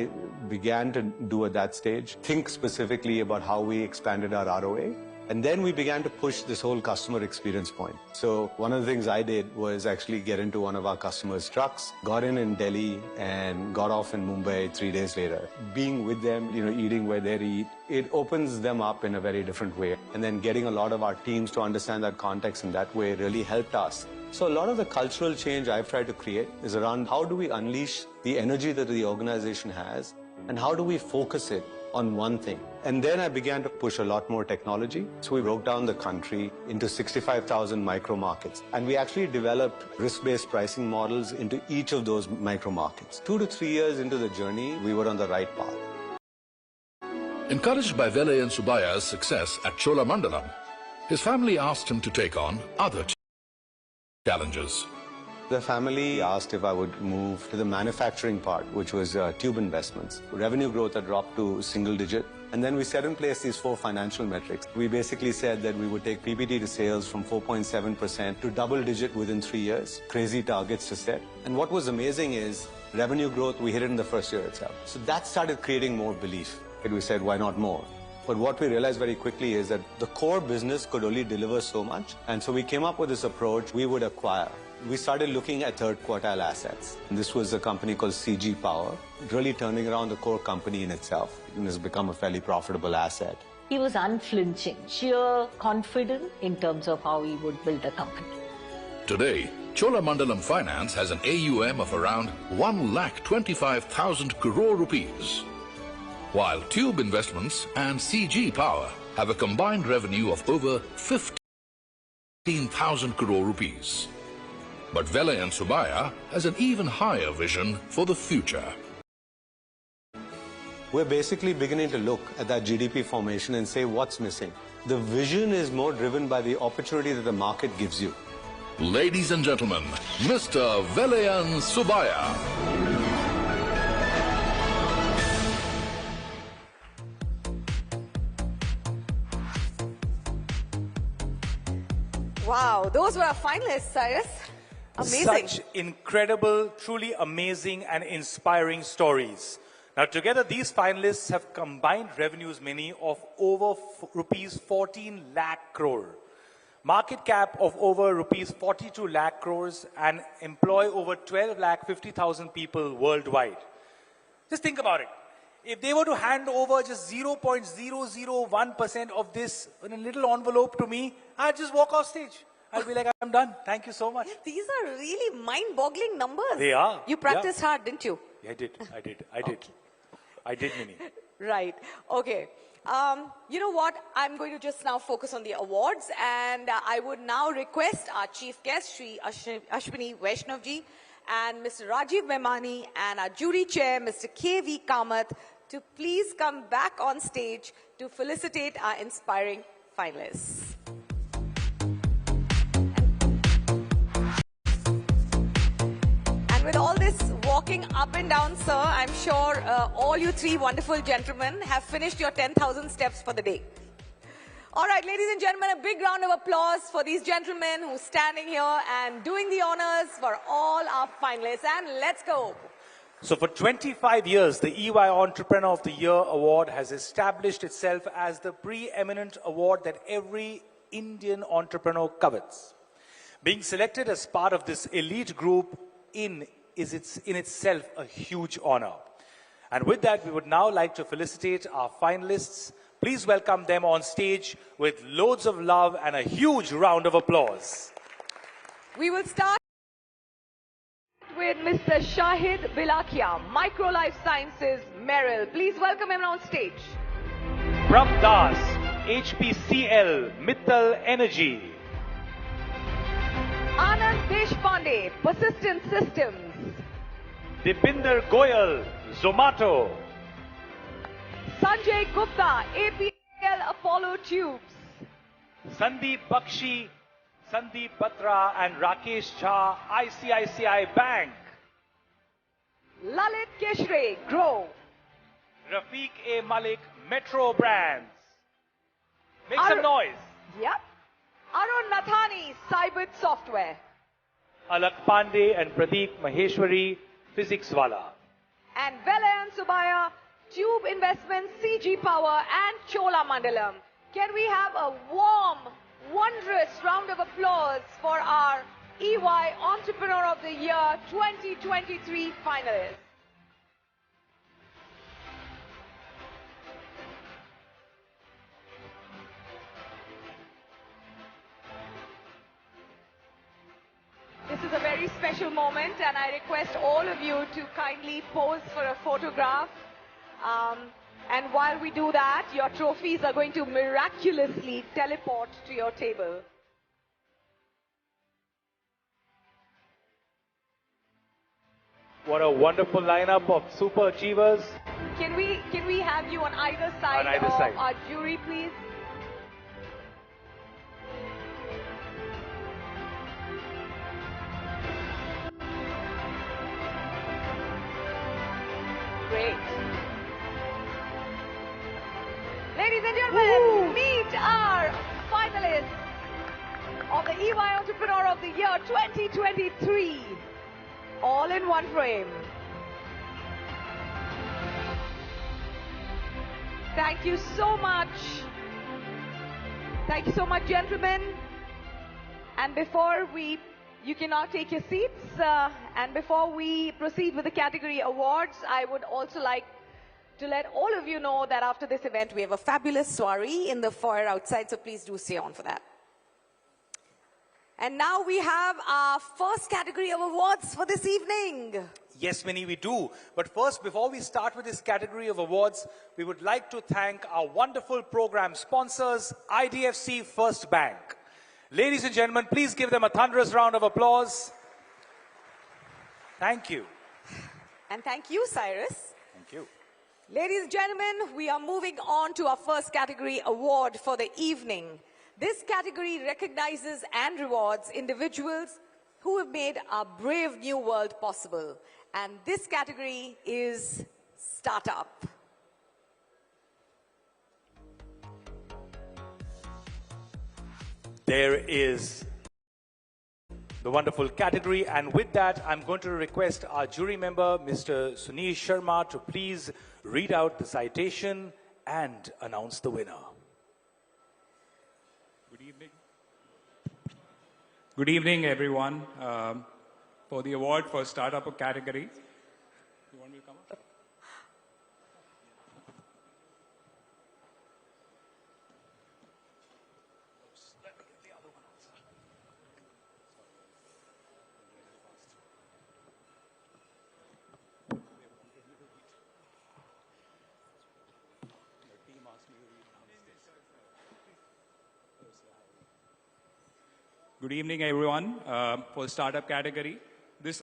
S24: began to do at that stage, think specifically about how we expanded our ROA. And then we began to push this whole customer experience point. So one of the things I did was actually get into one of our customers' trucks, got in Delhi and got off in Mumbai 3 days later. Being with them, eating where they eat, it opens them up in a very different way. And then getting a lot of our teams to understand that context in that way really helped us. So a lot of the cultural change I've tried to create is around how do we unleash the energy that the organization has and how do we focus it on one thing. And then I began to push a lot more technology. So we broke down the country into 65,000 micro markets. And we actually developed risk-based pricing models into each of those micro markets. 2 to 3 years into the journey, we were on the right path.
S6: Encouraged by Velayan Subaya's success at Cholamandalam, his family asked him to take on other challenges.
S24: The family asked if I would move to the manufacturing part, which was tube investments. Revenue growth had dropped to single digit. And then we set in place these 4 financial metrics. We basically said that we would take PBT to sales from 4.7% to double digit within 3 years. Crazy targets to set. And what was amazing is revenue growth, we hit it in the first year itself. So that started creating more belief. And we said, why not more? But what we realized very quickly is that the core business could only deliver so much. And so we came up with this approach we would acquire. We started looking at third quartile assets. And this was a company called CG Power, really turning around the core company in itself. It has become a fairly profitable asset.
S9: He was unflinching, sheer confident in terms of how he would build a company.
S6: Today, Cholamandalam Finance has an AUM of around 1,25,000 crore rupees, while Tube Investments and CG Power have a combined revenue of over 15,000 crore rupees. But Velayan Subaya has an even higher vision for the future.
S24: We're basically beginning to look at that GDP formation and say what's missing. The vision is more driven by the opportunity that the market gives you.
S6: Ladies and gentlemen, Mr. Velayan Subaya.
S3: Wow, those were our finalists, Cyrus. Amazing.
S2: Such incredible, truly amazing and inspiring stories. Now together these finalists have combined revenues, many of over rupees 14 lakh crore. market cap of over rupees 42 lakh crores and employ over 12 lakh 50,000 people worldwide. Just think about it. If they were to hand over just 0.001% of this in a little envelope to me, I'd just walk off stage. I'd be like, I'm done. Thank you so much.
S3: Yeah, these are really mind-boggling numbers.
S2: They are.
S3: You practiced hard, didn't you?
S2: Yeah, I did, Minnie.
S3: Right. Okay. You know what? I'm going to just now focus on the awards, and I would now request our chief guest, Shri Ashwini Vaishnavji, and Mr. Rajiv Memani, and our jury chair, Mr. K.V. Kamath, to please come back on stage to felicitate our inspiring finalists. And with all this walking up and down, sir, I'm sure all you three wonderful gentlemen have finished your 10,000 steps for the day. All right, ladies and gentlemen, a big round of applause for these gentlemen who are standing here and doing the honors for all our finalists. And let's go.
S2: So for 25 years, the EY Entrepreneur of the Year Award has established itself as the preeminent award that every Indian entrepreneur covets. Being selected as part of this elite group is in itself a huge honor. And with that, we would now like to felicitate our finalists. Please welcome them on stage with loads of love and a huge round of applause.
S3: We will start with Mr. Shahid Bilakia, Micro Life Sciences, Merrill. Please welcome him on stage.
S2: Prabh Das, HPCL, Mittal Energy.
S3: Anand Deshpande, Persistent Systems.
S2: Dipinder Goyal, Zomato.
S3: Sanjay Gupta, APL Apollo Tubes.
S2: Sandeep Bakshi, Sandeep Batra and Rakesh Jha, ICICI Bank.
S3: Lalit Keshre, Grow.
S2: Rafiq A. Malik, Metro Brands. Make some noise.
S3: Yep. Arun Nathani, Cybit Software.
S2: Alak Pandey and Pradeep Maheshwari, Physics Wala.
S3: And Velayan Subaya, Tube Investments, CG Power and Chola Mandalam. Can we have a warm, wondrous round of applause for our EY Entrepreneur of the Year 2023 finalists? This is a very special moment, and I request all of you to kindly pose for a photograph. And while we do that, your trophies are going to miraculously teleport to your table.
S2: What a wonderful lineup of super achievers.
S3: Can we have you on either side of our jury, please? Great. Ladies and gentlemen, meet our finalists of the EY Entrepreneur of the Year 2023. All in one frame. Thank you so much. Thank you so much, gentlemen. And you can now take your seats. And before we proceed with the category awards, I would also like to let all of you know that after this event, we have a fabulous soiree in the foyer outside, so please do stay on for that. And now we have our first category of awards for this evening.
S2: Yes, Minnie, we do. But first, before we start with this category of awards, we would like to thank our wonderful program sponsors, IDFC First Bank. Ladies and gentlemen, please give them a thunderous round of applause. Thank you.
S3: And thank you, Cyrus.
S2: Thank you.
S3: Ladies and gentlemen, we are moving on to our first category award for the evening. This category recognizes and rewards individuals who have made our brave new world possible. And this category is Startup.
S2: There is the wonderful category, and with that, I'm going to request our jury member, Mr. Sunil Sharma, to please read out the citation and announce the winner.
S11: Good evening. Good evening, everyone. For the award for startup category. You want me to come up? Good evening, everyone. For the startup category, this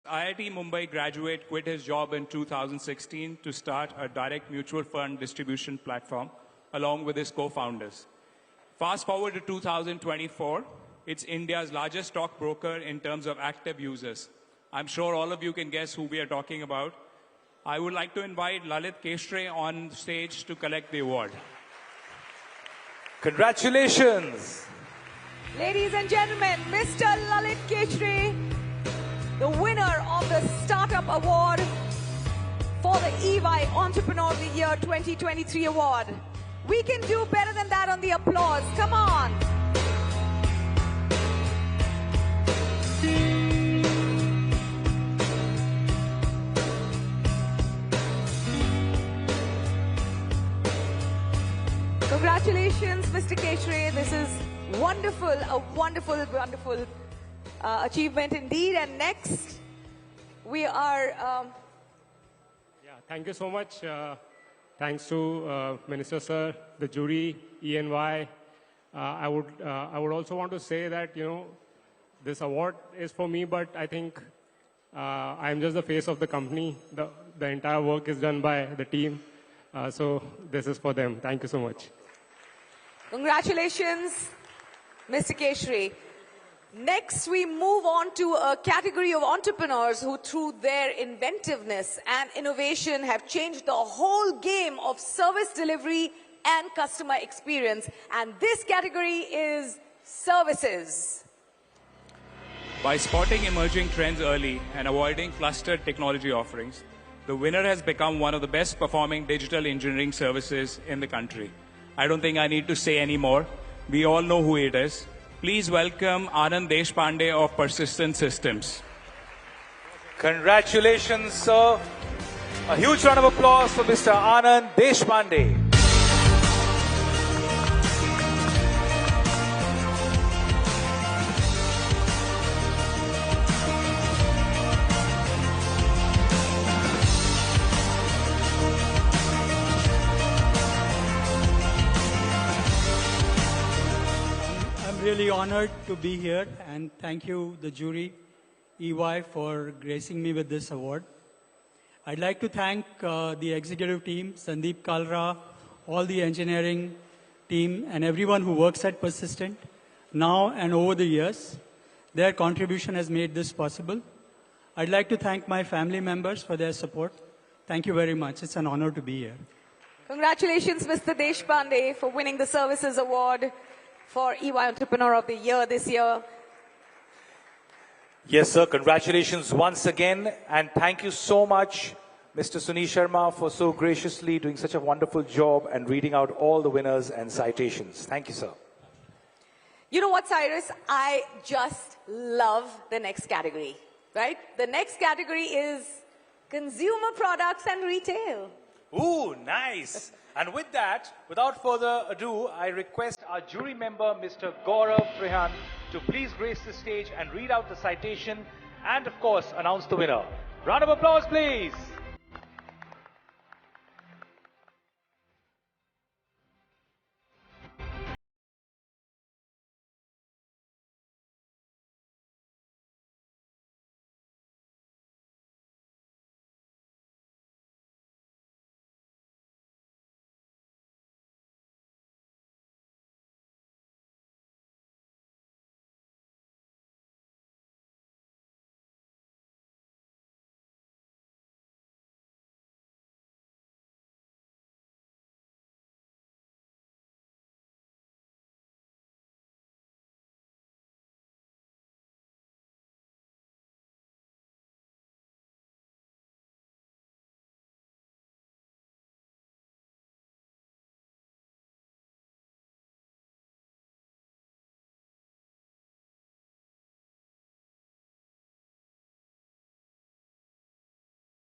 S11: IIT Mumbai graduate quit his job in 2016 to start a direct mutual fund distribution platform along with his co-founders. Fast forward to 2024, it's India's largest stockbroker in terms of active users. I'm sure all of you can guess who we are talking about. I would like to invite Lalit Keshre on stage to collect the award.
S2: Congratulations.
S3: Ladies and gentlemen, Mr. Lalit Keshre, the winner of the Startup Award for the EY Entrepreneur of the Year 2023 Award. We can do better than that on the applause. Come on. Congratulations, Mr. Keshre. This is wonderful, a wonderful, wonderful achievement indeed. And next, we are...
S1: Thank you so much. Thanks to Minister Sir, the jury, ENY. I would also want to say that, this award is for me, but I think I'm just the face of the company. The entire work is done by the team. So this is for them. Thank you so much.
S3: Congratulations, Mr. Keshre. Next, we move on to a category of entrepreneurs who, through their inventiveness and innovation, have changed the whole game of service delivery and customer experience. And this category is services.
S11: By spotting emerging trends early and avoiding clustered technology offerings, the winner has become one of the best performing digital engineering services in the country. I don't think I need to say any more. We all know who it is. Please welcome Anand Deshpande of Persistent Systems.
S2: Congratulations, sir. A huge round of applause for Mr. Anand Deshpande.
S12: Really honored to be here, and thank you, the jury, EY, for gracing me with this award. I'd like to thank the executive team, Sandeep Kalra, all the engineering team, and everyone who works at Persistent now and over the years. Their contribution has made this possible. I'd like to thank my family members for their support. Thank you very much. It's an honor to be here.
S3: Congratulations, Mr. Deshpande, for winning the Services Award for EY Entrepreneur of the Year this year.
S2: Yes, sir. Congratulations once again. And thank you so much, Mr. Sunil Sharma, for so graciously doing such a wonderful job and reading out all the winners and citations. Thank you, sir.
S3: You know what, Cyrus? I just love the next category, right? The next category is consumer products and retail.
S2: Ooh, nice. And with that, without further ado, I request our jury member, Mr. Gaurav Frehan, to please grace the stage and read out the citation and, of course, announce the winner. Round of applause, please.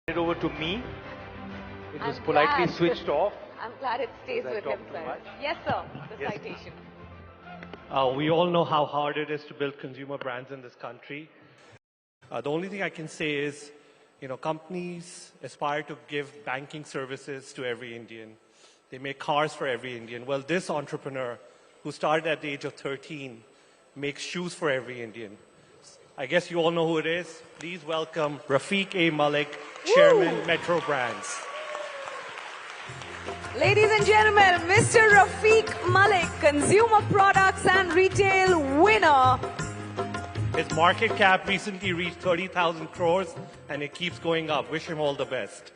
S2: it over to me. It was
S3: I'm
S2: politely
S3: glad.
S2: switched off.
S3: I'm glad it stays
S2: Did I
S3: with
S2: talk
S3: him,
S2: too
S3: sir.
S2: much?
S3: Yes, sir. The
S13: Yes.
S3: citation.
S13: We all know how hard it is to build consumer brands in this country. The only thing I can say is, companies aspire to give banking services to every Indian. They make cars for every Indian. Well, this entrepreneur, who started at the age of 13, makes shoes for every Indian. I guess you all know who it is. Please welcome Rafiq A. Malik, Chairman, Metro Brands.
S3: Ladies and gentlemen, Mr. Rafiq Malik, Consumer Products and Retail winner.
S13: His market cap recently reached 30,000 crores, and it keeps going up. Wish him all the best.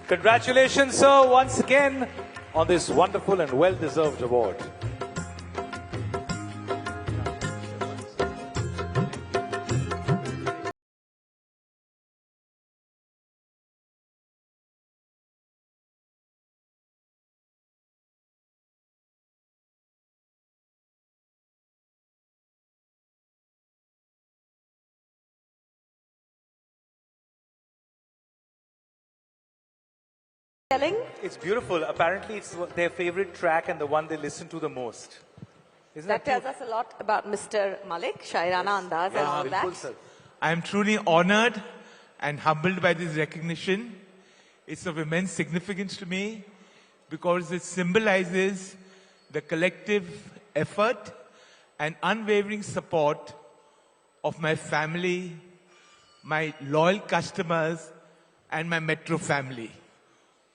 S2: Congratulations, sir, once again on this wonderful and well-deserved award. It's beautiful. Apparently, it's their favorite track and the one they listen to the most. Isn't
S3: That tells us a lot about Mr. Malik, Shairana Andaz and all that.
S23: I am truly honored and humbled by this recognition. It's of immense significance to me because it symbolizes the collective effort and unwavering support of my family, my loyal customers, and my Metro family,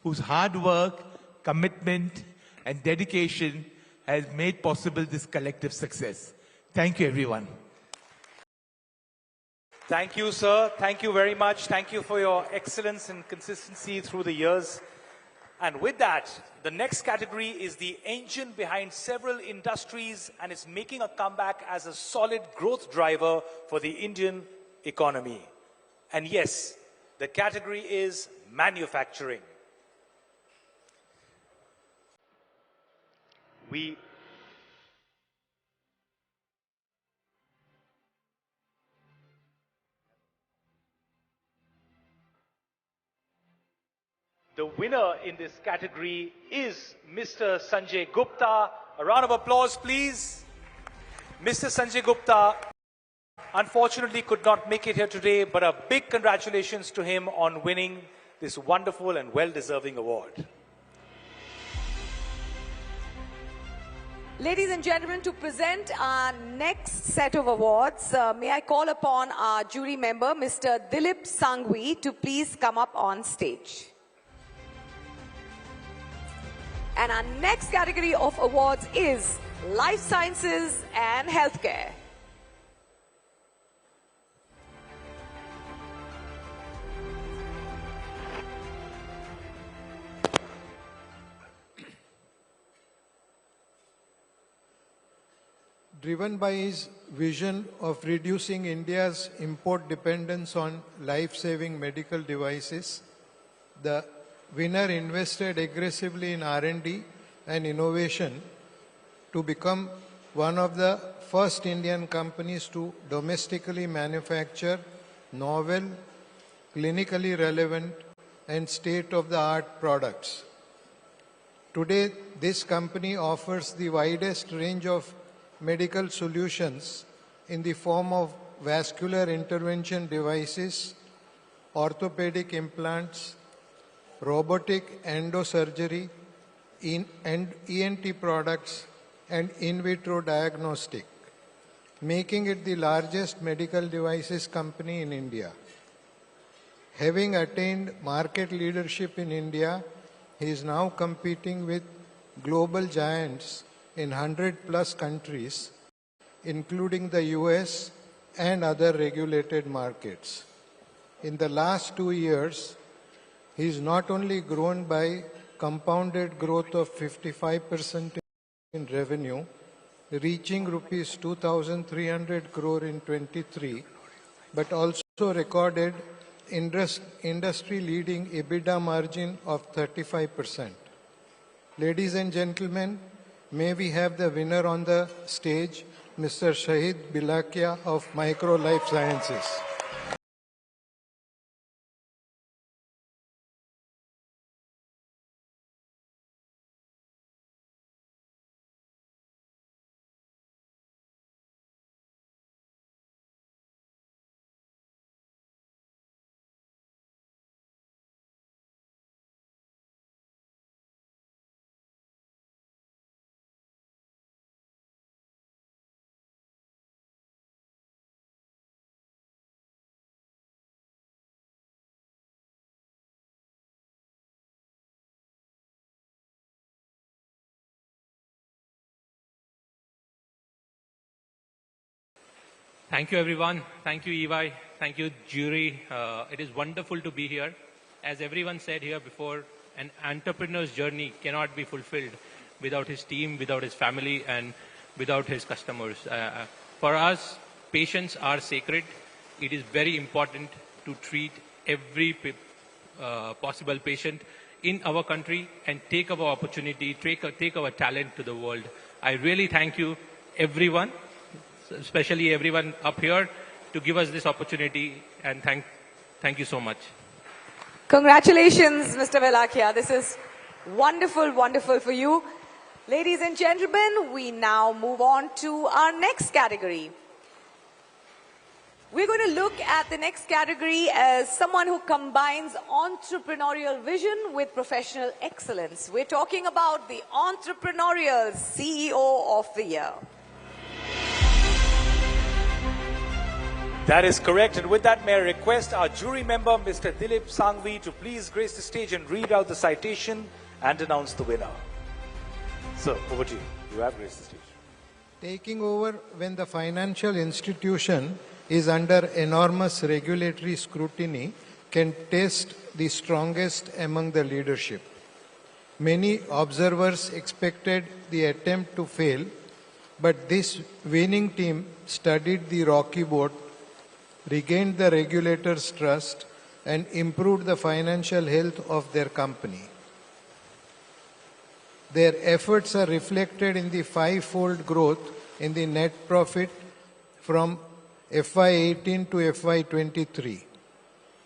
S23: whose hard work, commitment, and dedication has made possible this collective success. Thank you, everyone.
S2: Thank you, sir. Thank you very much. Thank you for your excellence and consistency through the years. And with that, the next category is the engine behind several industries, and it's making a comeback as a solid growth driver for the Indian economy. And yes, the category is manufacturing. The winner in this category is Mr. Sanjay Gupta. A round of applause, please. Mr. Sanjay Gupta unfortunately could not make it here today, but a big congratulations to him on winning this wonderful and well-deserving award.
S3: Ladies and gentlemen, to present our next set of awards, may I call upon our jury member, Mr. Dilip Sangvi, to please come up on stage. And our next category of awards is Life Sciences and Healthcare.
S14: Driven by his vision of reducing India's import dependence on life-saving medical devices, the winner invested aggressively in R&D and innovation to become one of the first Indian companies to domestically manufacture novel, clinically relevant, and state-of-the-art products. Today, this company offers the widest range of medical solutions in the form of vascular intervention devices, orthopedic implants, robotic endosurgery, and ENT products, and in vitro diagnostic, making it the largest medical devices company in India. Having attained market leadership in India, he is now competing with global giants in 100+ countries, including the US and other regulated markets. In the last 2 years, he's not only grown by compounded growth of 55% in revenue, reaching rupees 2,300 crore in 23, but also recorded industry-leading EBITDA margin of 35%. Ladies and gentlemen, may we have the winner on the stage, Mr. Shahid Bilakia of Micro Life Sciences.
S15: Thank you, everyone. Thank you, EY. Thank you, jury. It is wonderful to be here. As everyone said here before, an entrepreneur's journey cannot be fulfilled without his team, without his family, and without his customers. For us, patients are sacred. It is very important to treat every possible patient in our country and take our opportunity, take our talent to the world. I really thank you, everyone, especially everyone up here, to give us this opportunity, and thank you so much.
S3: Congratulations, Mr. Velakia. This is wonderful, wonderful for you. Ladies and gentlemen, we now move on to our next category. We're going to look at the next category as someone who combines entrepreneurial vision with professional excellence. We're talking about the Entrepreneurial CEO of the Year.
S2: That is correct. And with that, may I request our jury member, Mr. Dilip Sangvi, to please grace the stage and read out the citation and announce the winner. Sir, over to you. You have graced the stage.
S14: Taking over when the financial institution is under enormous regulatory scrutiny can test the strongest among the leadership. Many observers expected the attempt to fail, but this winning team studied the rocky boat, regained the regulator's trust, and improved the financial health of their company. Their efforts are reflected in the five-fold growth in the net profit from FY18 to FY23.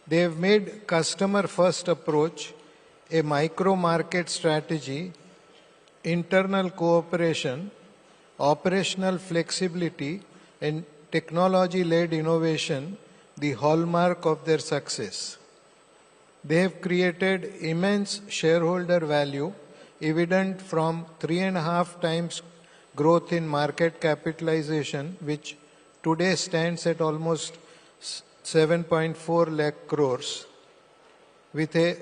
S14: They have made customer-first approach, a micro-market strategy, internal cooperation, operational flexibility, and technology-led innovation the hallmark of their success. They have created immense shareholder value, evident from 3.5 times growth in market capitalization, which today stands at almost 7.4 lakh crores. With a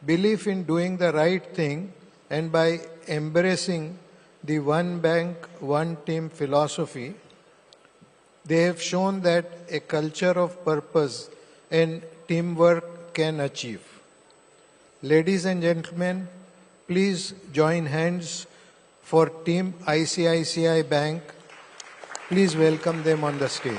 S14: belief in doing the right thing and by embracing the one bank, one team philosophy, they have shown that a culture of purpose and teamwork can achieve. Ladies and gentlemen, please join hands for Team ICICI Bank. Please welcome them on the stage.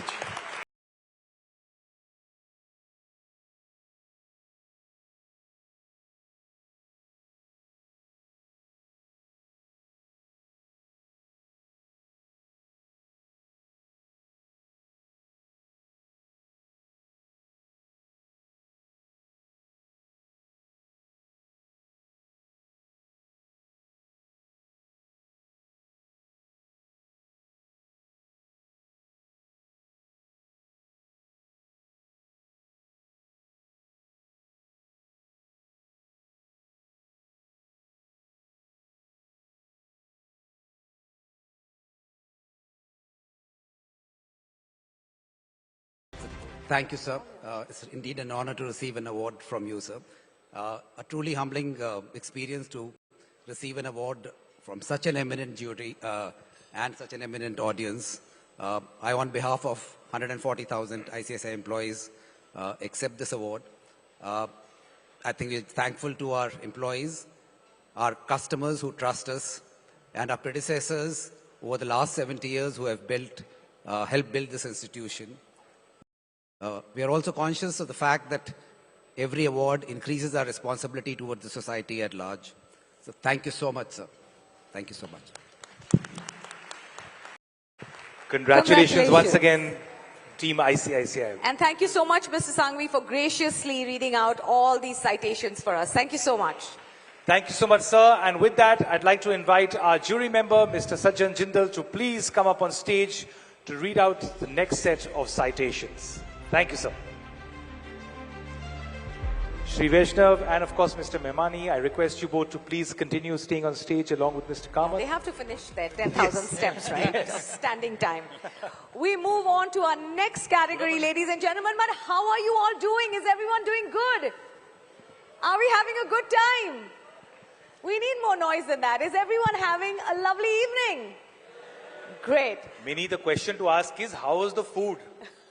S20: Thank you, sir. It's indeed an honor to receive an award from you, sir. A truly humbling experience to receive an award from such an eminent jury and such an eminent audience. I, on behalf of 140,000 ICICI employees, accept this award. I think we're thankful to our employees, our customers who trust us, and our predecessors over the last 70 years who have helped build this institution. We are also conscious of the fact that every award increases our responsibility towards the society at large. So thank you so much, sir. Thank you so much.
S2: Congratulations once again, Team ICICI.
S3: And thank you so much, Mr. Sangvi, for graciously reading out all these citations for us. Thank you so much.
S2: Thank you so much, sir. And with that, I'd like to invite our jury member, Mr. Sajjan Jindal, to please come up on stage to read out the next set of citations. Thank you, sir. Shri Vaishnav and of course Mr. Memani, I request you both to please continue staying on stage along with Mr. Kamath.
S3: They have to finish their 10,000 steps, right? Yes. Standing time. We move on to our next category, ladies and gentlemen. But how are you all doing? Is everyone doing good? Are we having a good time? We need more noise than that. Is everyone having a lovely evening? Great.
S2: Mini, the question to ask is, how was the food?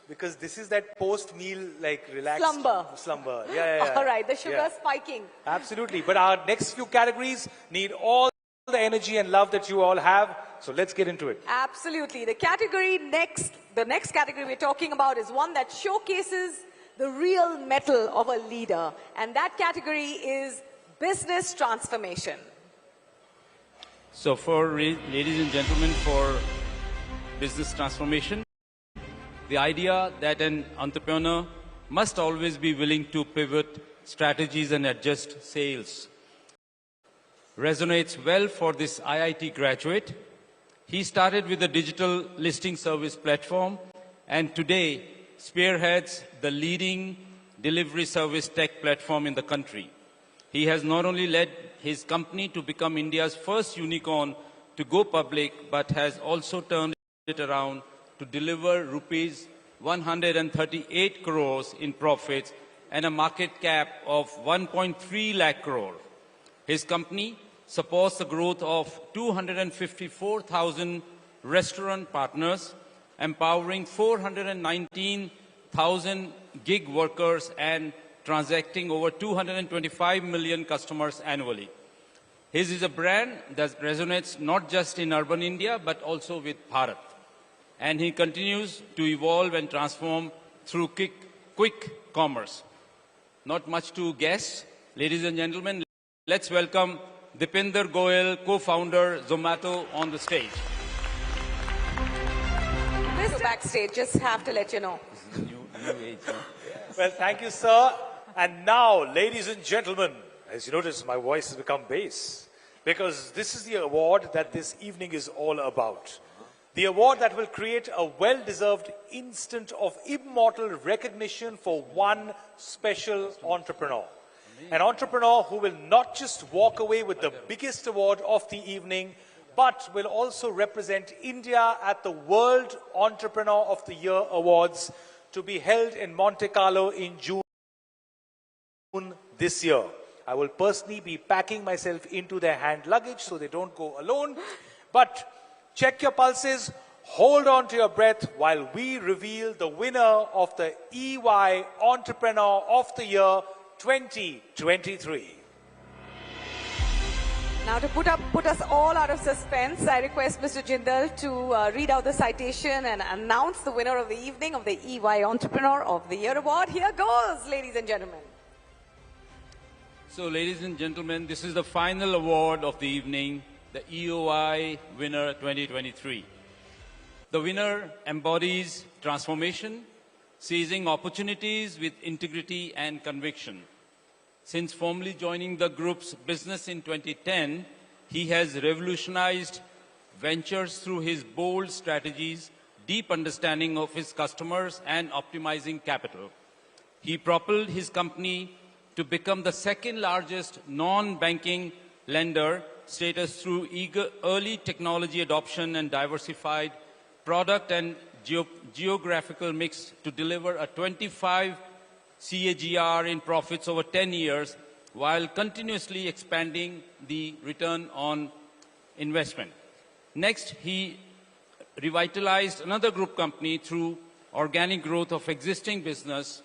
S2: because this is that post-meal, like, relaxed slumber. Yeah.
S3: All right, the sugar spiking.
S2: Absolutely. But our next few categories need all the energy and love that you all have. So let's get into it.
S3: Absolutely. The next category we're talking about is one that showcases the real mettle of a leader. And that category is business transformation.
S16: So ladies and gentlemen, for business transformation, the idea that an entrepreneur must always be willing to pivot strategies and adjust sales resonates well for this IIT graduate. He started with a digital listing service platform and today spearheads the leading delivery service tech platform in the country. He has not only led his company to become India's first unicorn to go public, but has also turned it around to deliver rupees 138 crores in profits and a market cap of 1.3 lakh crore. His company supports the growth of 254,000 restaurant partners, empowering 419,000 gig workers and transacting over 225 million customers annually. His is a brand that resonates not just in urban India, but also with Bharat. And he continues to evolve and transform through quick commerce. Not much to guess. Ladies and gentlemen, let's welcome Dipinder Goyal, co-founder Zomato, on the stage.
S3: This backstage, just have to let you know.
S16: New age, huh?
S2: Well, thank you, sir. And now, ladies and gentlemen, as you notice, my voice has become bass, because this is the award that this evening is all about. The award that will create a well-deserved instant of immortal recognition for one special entrepreneur. An entrepreneur who will not just walk away with the biggest award of the evening, but will also represent India at the World Entrepreneur of the Year Awards, to be held in Monte Carlo in June this year. I will personally be packing myself into their hand luggage so they don't go alone. But check your pulses, hold on to your breath while we reveal the winner of the EY Entrepreneur of the Year 2023.
S3: Now, to put us all out of suspense, I request Mr. Jindal to read out the citation and announce the winner of the evening of the EY Entrepreneur of the Year Award. Here goes, ladies and gentlemen.
S16: So, ladies and gentlemen, this is the final award of the evening, the EOY winner 2023. The winner embodies transformation, seizing opportunities with integrity and conviction. Since formally joining the group's business in 2010, he has revolutionized ventures through his bold strategies, deep understanding of his customers, and optimizing capital. He propelled his company to become the second largest non-banking lender status through early technology adoption and diversified product and geographical mix to deliver a 25 CAGR in profits over 10 years, while continuously expanding the return on investment. Next, he revitalized another group company through organic growth of existing business,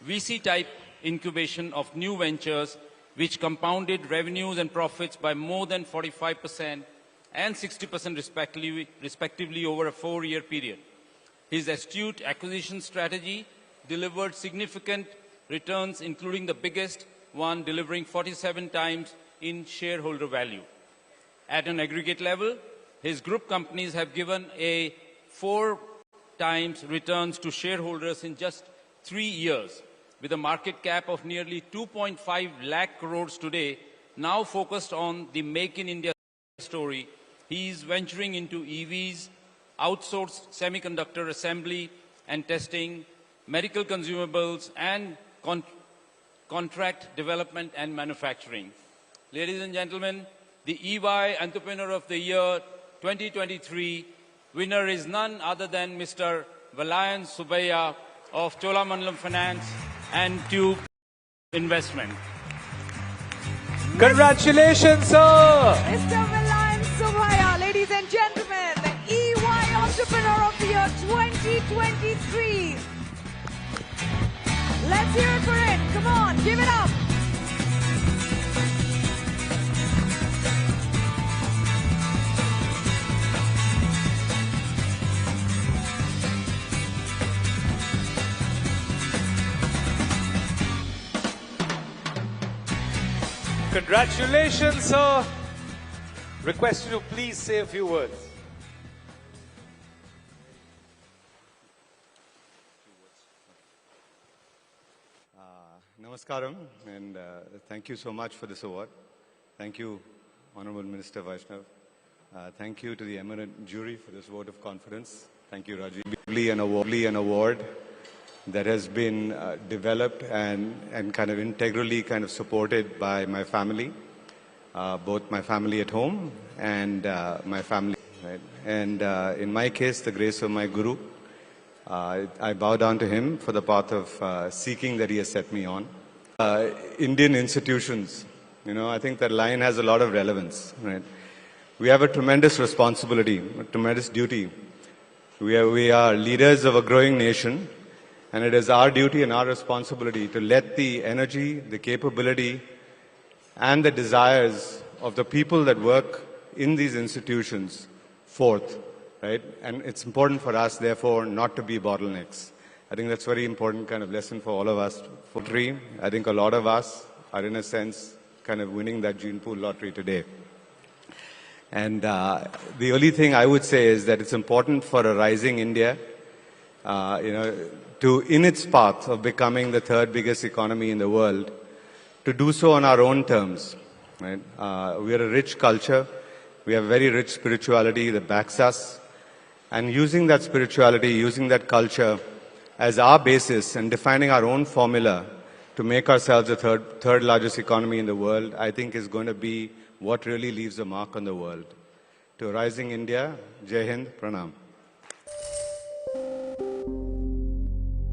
S16: VC-type incubation of new ventures, which compounded revenues and profits by more than 45% and 60% respectively over a 4-year period. His astute acquisition strategy delivered significant returns, including the biggest one delivering 47 times in shareholder value. At an aggregate level, his group companies have given a 4 times returns to shareholders in just 3 years. With a market cap of nearly 2.5 lakh crores today, now focused on the Make in India story, he is venturing into EVs, outsourced semiconductor assembly and testing, medical consumables, and contract development and manufacturing. Ladies and gentlemen, the EY Entrepreneur of the Year 2023 winner is none other than Mr. Valayan Subbiah of Cholamandalam Finance and Tube Investment.
S2: Congratulations, sir!
S3: Mr. Valayan Subbiah, ladies and gentlemen, the EY Entrepreneur of the Year 2023. Let's hear it for it. Come on, give it up.
S2: Congratulations, sir. Request you to please say a few words.
S24: Namaskaram, and thank you so much for this award. Thank you, Honorable Minister Vaishnav. Thank you to the eminent jury for this vote of confidence. Thank you, Rajiv. An award that has been developed and kind of integrally kind of supported by my family, both my family at home and my family. Right? And in my case, the grace of my Guru, I bow down to him for the path of seeking that he has set me on. Indian institutions, I think that line has a lot of relevance. Right? We have a tremendous responsibility, a tremendous duty. We are leaders of a growing nation, and it is our duty and our responsibility to let the energy, the capability, and the desires of the people that work in these institutions forth, right? And it's important for us, therefore, not to be bottlenecks. I think that's a very important kind of lesson for all of us. I think a lot of us are, in a sense, kind of winning that gene pool lottery today. And the only thing I would say is that it's important for a rising India, to, in its path of becoming the third biggest economy in the world, to do so on our own terms. Right? We are a rich culture. We have very rich spirituality that backs us. And using that spirituality, using that culture as our basis and defining our own formula to make ourselves the third largest economy in the world, I think is going to be what really leaves a mark on the world. To a rising India, Jai Hind, Pranam.